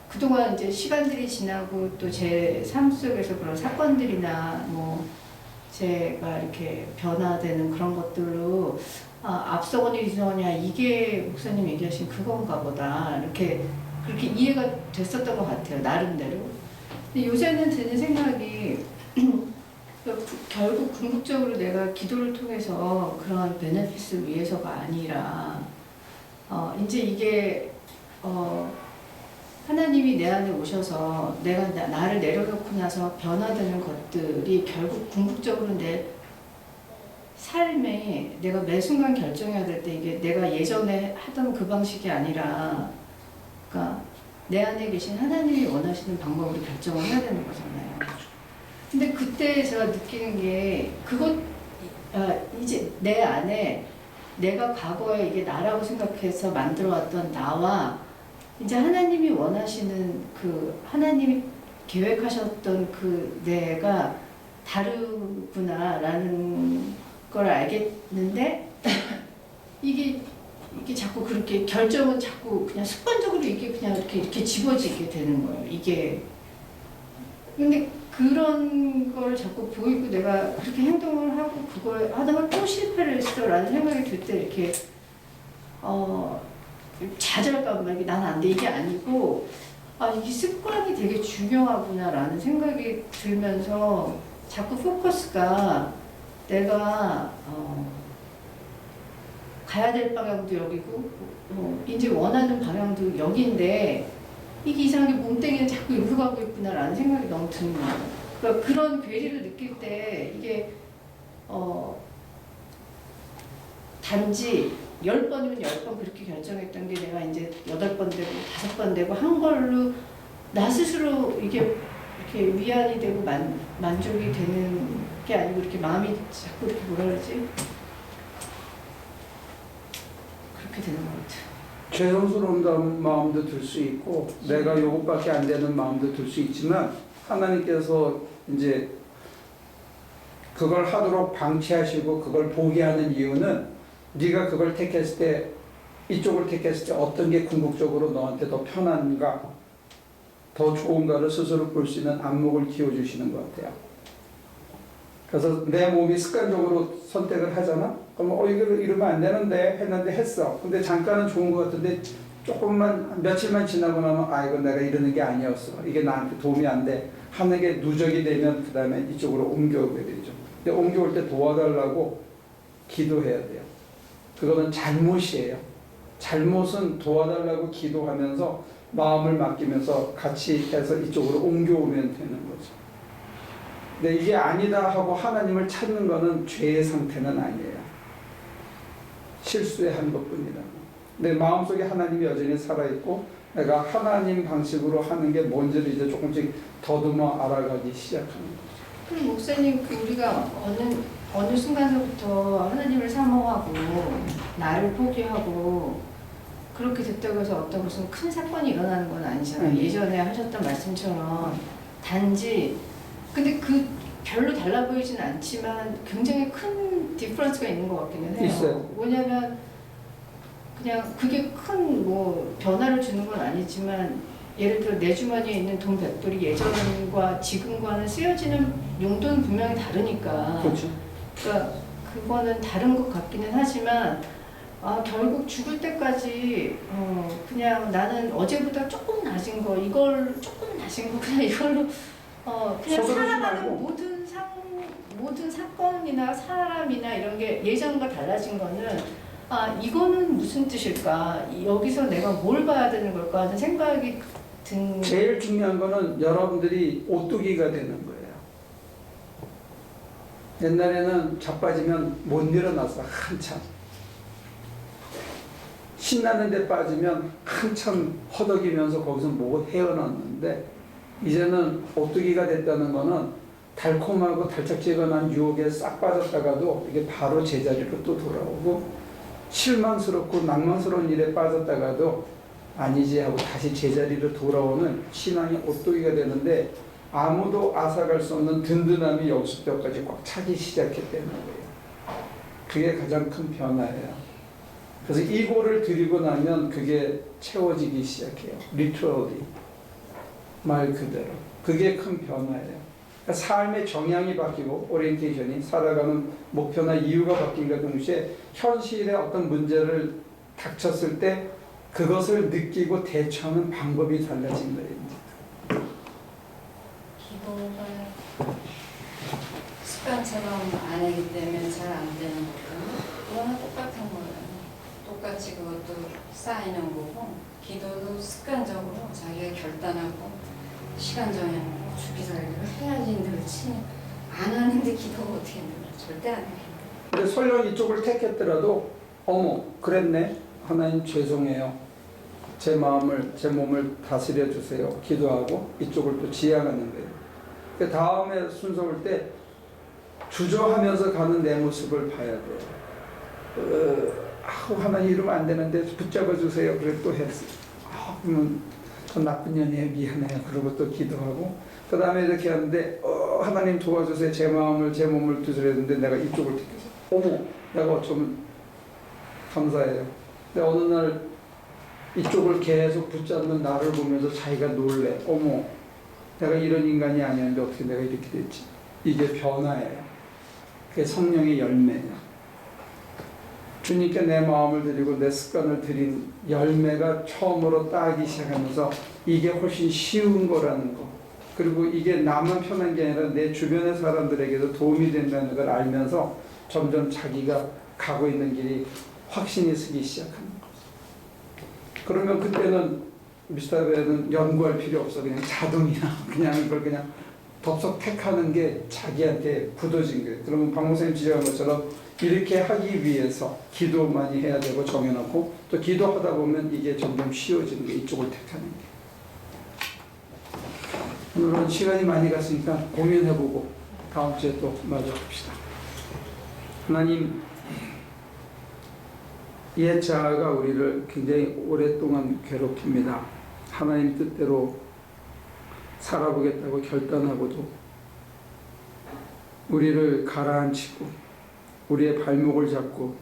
그동안 이제 시간들이 지나고 또 제 삶 속에서 그런 사건들이나 뭐 제가 이렇게 변화되는 그런 것들로 앞서거니 뒤서거니 이게 목사님 얘기하신 그건가 보다 이렇게 그렇게 이해가 됐었던 것 같아요, 나름대로. 근데 요새는 드는 생각이 결국 궁극적으로 내가 기도를 통해서 그런 베네핏을 위해서가 아니라 이제 이게 하나님이 내 안에 오셔서 내가 나를 내려놓고 나서 변화되는 것들이 결국 궁극적으로 내 삶에 내가 매 순간 결정해야 될 때 이게 내가 예전에 하던 그 방식이 아니라 그러니까 내 안에 계신 하나님이 원하시는 방법으로 결정을 해야 되는 거잖아요. 근데 그때 제가 느끼는 게 이제 내 안에 내가 과거에 이게 나라고 생각해서 만들어왔던 나와 이제 하나님이 원하시는 그 하나님이 계획하셨던 그 내가 다르구나라는 걸 알겠는데 이게 자꾸 그렇게 결정은 자꾸 그냥 습관적으로 이게 그냥 이렇게 집어지게 되는 거예요. 이게 근데 그런 걸 자꾸 보이고 내가 그렇게 행동을 하고 그걸 하다가 또 실패를 했어라는 생각이 들 때 이렇게 좌절감 막 난 안 돼 이게 아니고 아, 이 습관이 되게 중요하구나라는 생각이 들면서 자꾸 포커스가 내가 가야 될 방향도 여기고 이제 원하는 방향도 여기인데 이게 이상하게 몸뚱이는 자꾸 여기로 가고 있구나라는 생각이 너무 드는 거예요. 그러니까 그런 괴리를 느낄 때 이게 단지 10번이면 10번 그렇게 결정했던 게 내가 이제 8번 되고 5번 되고 한 걸로 나 스스로 이게 이렇게 위안이 되고 만족이 되는 게 아니고 이렇게 마음이 자꾸 이렇게 뭐라 그러지? 그렇게 되는 것 같아요. 죄송스러운 마음도 들 수 있고 내가 요것밖에 안 되는 마음도 들 수 있지만 하나님께서 이제 그걸 하도록 방치하시고 그걸 포기하는 이유는 네가 그걸 택했을 때 이쪽을 택했을 때 어떤 게 궁극적으로 너한테 더 편한가 더 좋은가를 스스로 볼 수 있는 안목을 키워주시는 것 같아요. 그래서 내 몸이 습관적으로 선택을 하잖아. 그럼 이거 이러면 안 되는데 했는데 했어. 근데 잠깐은 좋은 것 같은데 조금만 며칠만 지나고 나면 아 이건 내가 이러는 게 아니었어. 이게 나한테 도움이 안 돼. 하는 게 누적이 되면 그 다음에 이쪽으로 옮겨오게 되죠. 근데 옮겨올 때 도와달라고 기도해야 돼요. 그거는 잘못이에요. 잘못은 도와달라고 기도하면서 마음을 맡기면서 같이 해서 이쪽으로 옮겨오면 되는 거죠. 근데 이게 아니다 하고 하나님을 찾는 거는 죄의 상태는 아니에요. 실수의 한 것뿐이다. 내 마음속에 하나님이 여전히 살아있고 내가 하나님 방식으로 하는 게 뭔지를 이제 조금씩 더듬어 알아가기 시작하는 거죠. 그럼 목사님 우리가 어느 순간서부터 하나님을 사모하고 나를 포기하고 그렇게 됐다고 해서 어떤 무슨 큰 사건이 일어나는 건 아니잖아요. 예전에 하셨던 말씀처럼 단지 근데 그 별로 달라 보이진 않지만 굉장히 큰 디퍼런스가 있는 것 같기는 해요. 있어요. 뭐냐면 그냥 그게 큰 뭐 변화를 주는 건 아니지만 예를 들어 내 주머니에 있는 돈 100불이 예전과 지금과는 쓰여지는 용도는 분명히 다르니까. 그렇죠. 그러니까 그거는 다른 것 같기는 하지만 결국 죽을 때까지 그냥 나는 어제보다 조금 낮은 거 이걸 조금 낮은 거 그냥 이걸로 그냥 살아가는 모든 사건이나 사람이나 이런 게 예전과 달라진 거는 이거는 무슨 뜻일까 여기서 내가 뭘 봐야 되는 걸까 하는 생각이 든 제일 중요한 거는 여러분들이 오뚜기가 되는 거예요. 옛날에는 자빠지면 못 일어났어. 한참 신나는 데 빠지면 한참 허덕이면서 거기서 뭐 헤어났는데 이제는 오뚜기가 됐다는 거는 달콤하고 달짝지근한 유혹에 싹 빠졌다가도 이게 바로 제자리로 또 돌아오고 실망스럽고 낭만스러운 일에 빠졌다가도 아니지 하고 다시 제자리로 돌아오는 신앙의 오뚜기가 되는데 아무도 앗아갈 수 없는 든든함이 여기서부터까지 꽉 차기 시작했다는 거예요. 그게 가장 큰 변화예요. 그래서 이고를 드리고 나면 그게 채워지기 시작해요. literally 말 그대로. 그게 큰 변화예요. 그러니까 삶의 정향이 바뀌고 오리엔테이션이 살아가는 목표나 이유가 바뀐과 동시에 현실의 어떤 문제를 닥쳤을 때 그것을 느끼고 대처하는 방법이 달라진 거예요. 기도가 습관처럼 안 하기 때문에 잘 안 되는 거고 그거는 똑같은 거예요. 똑같이 그것도 쌓이는 거고 기도도 습관적으로 자기가 결단하고 시간 정해놓고 주기자기로 해야지 늘지 안 하는데 기도가 어떻게 늘어? 절대 안 해요. 근데 설령 이쪽을 택했더라도 어머 그랬네 하나님 죄송해요 제 마음을 제 몸을 다스려 주세요 기도하고 이쪽을 또 지향하는 거예요. 그 다음에 순서 올 때 주저하면서 가는 내 모습을 봐야 돼요. 하나님 이러면 안 되는데 붙잡아 주세요. 그래 또 했어. 그러면 저 나쁜 년이에요 미안해요. 그러고 또 기도하고 그 다음에 이렇게 하는데 하나님 도와주세요. 제 마음을 제 몸을 두드렸는데 내가 이쪽을 택해서 어머 내가 어쩌면 감사해요. 근데 어느 날 이쪽을 계속 붙잡는 나를 보면서 자기가 놀래. 어머 내가 이런 인간이 아니었는데 어떻게 내가 이렇게 됐지. 이게 변화예요. 그게 성령의 열매예요. 주님께 내 마음을 드리고 내 습관을 드린 열매가 처음으로 따기 시작하면서 이게 훨씬 쉬운 거라는 거. 그리고 이게 나만 편한 게 아니라 내 주변의 사람들에게도 도움이 된다는 걸 알면서 점점 자기가 가고 있는 길이 확신이 서기 시작하는 거죠. 그러면 그때는 미스터베는 연구할 필요 없어. 그냥 자동이야. 그냥 그걸 그냥 덥석 택하는 게 자기한테 굳어진 거예요. 그러면 박 목사님 지적한 것처럼 이렇게 하기 위해서 기도 많이 해야 되고 정해놓고 또 기도하다 보면 이게 점점 쉬워지는 게 이쪽을 택하는 게. 오늘은 시간이 많이 갔으니까 고민해보고 다음 주에 또 마저 합시다. 하나님, 옛 자아가 우리를 굉장히 오랫동안 괴롭힙니다. 하나님 뜻대로 살아보겠다고 결단하고도 우리를 가라앉히고 우리의 발목을 잡고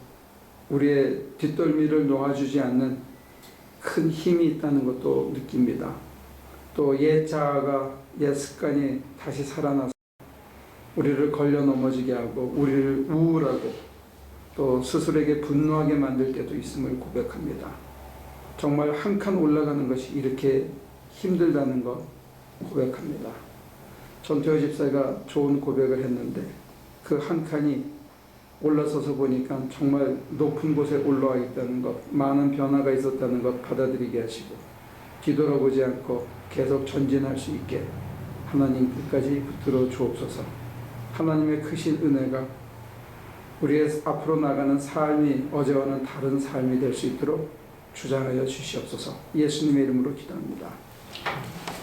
우리의 뒷덜미를 놓아주지 않는 큰 힘이 있다는 것도 느낍니다. 또 옛 자아가 옛 습관이 다시 살아나서 우리를 걸려 넘어지게 하고 우리를 우울하고 또 스스로에게 분노하게 만들 때도 있음을 고백합니다. 정말 한 칸 올라가는 것이 이렇게 힘들다는 것 고백합니다. 전태호 집사가 좋은 고백을 했는데 그 한 칸이 올라서서 보니까 정말 높은 곳에 올라와 있다는 것, 많은 변화가 있었다는 것 받아들이게 하시고 뒤돌아보지 않고 계속 전진할 수 있게 하나님 끝까지 붙들어 주옵소서. 하나님의 크신 은혜가 우리의 앞으로 나가는 삶이 어제와는 다른 삶이 될 수 있도록 주장하여 주시옵소서. 예수님의 이름으로 기도합니다.